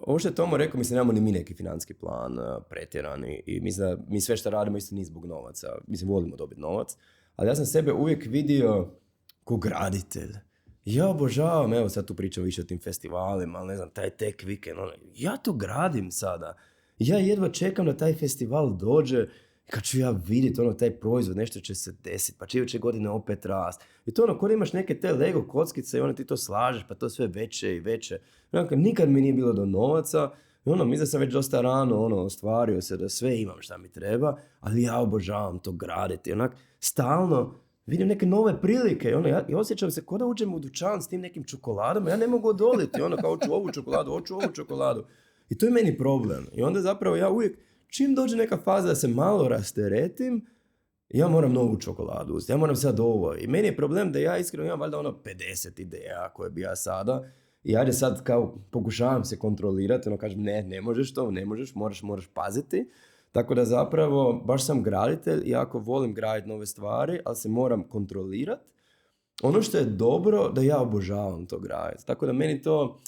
Ovo što je Tomo rekao, mislim, nemamo ni mi neki financijski plan pretjerani i mislim da mi sve što radimo isto nije zbog novaca. Mislim, volimo dobiti novac, ali ja sam sebe uvijek vidio ko graditelj. Ja obožavam, evo sad tu pričam više o tim festivalima, ali ne znam, taj tech weekend, ja to gradim sada. Ja jedva čekam da taj festival dođe, kad ću ja vidjeti taj proizvod, nešto će se desiti, pa će godine opet rast. I to kod imaš neke te Lego kockice i ti to slažeš, pa to sve veće i veće. Nikad mi nije bilo do novaca. I mislim da sam već dosta rano ostvario se da sve imam šta mi treba, ali ja obožavam to graditi. Stalno vidim neke nove prilike. Ja osjećam se kao da uđem u dućan s tim nekim čokoladama. Ja ne mogu odoliti. Kao hoću ovu čokoladu. I to je meni problem. I onda zapravo ja uvijek, čim dođe neka faza da se malo rasteretim, ja moram novu čokoladu uzeti, ja moram sad ovo. I meni je problem da ja iskreno imam valjda 50 ideja koje bi ja sada, i ajde sad kao pokušavam se kontrolirati, kažem ne možeš to, ne možeš, moraš paziti. Tako da zapravo baš sam graditelj i jako volim graditi nove stvari, ali se moram kontrolirati. Ono što je dobro, da ja obožavam to graditi. Tako da meni to...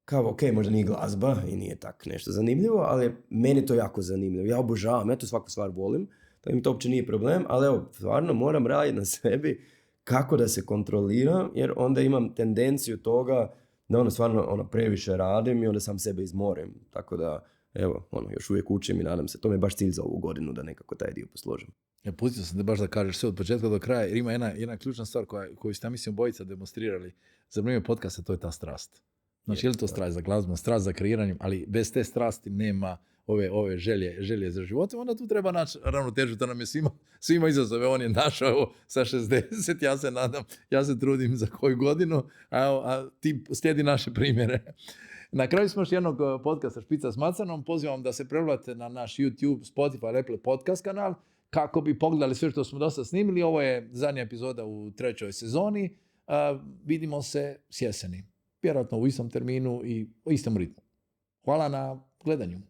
kao, ok, možda nije glazba i nije tak nešto zanimljivo, ali meni to jako zanimljivo. Ja obožavam, ja to svaku stvar volim, tako mi to uopće nije problem, ali evo, stvarno moram raditi na sebi kako da se kontroliram, jer onda imam tendenciju toga da stvarno previše radim i onda sam sebe izmorim. Tako da, evo, još uvijek učim i nadam se, to mi je baš cilj za ovu godinu da nekako taj dio posložim. Ja pustio sam te baš da kažeš sve od početka do kraja, jer ima jedna ključna stvar koju ste, mislim, obojica demonstrirali za vrijeme podcasta, to je ta strast. Znači, je li to strast za glazbom, strast za kreiranjem, ali bez te strasti nema ove želje za životom, onda tu treba naći ravnotežu, to nam je svima izazove. On je našao sa 60, ja se nadam, ja se trudim za koju godinu, a ti slijedi naše primjere. Na kraju smo još jednog podcasta Špica s Macanom, pozivam da se prevlate na naš YouTube, Spotify, Apple podcast kanal, kako bi pogledali sve što smo dosta snimili. Ovo je zadnja epizoda u 3. sezoni. Vidimo se s jeseni. Vjerojatno u istom terminu i u istom ritmu. Hvala na gledanju.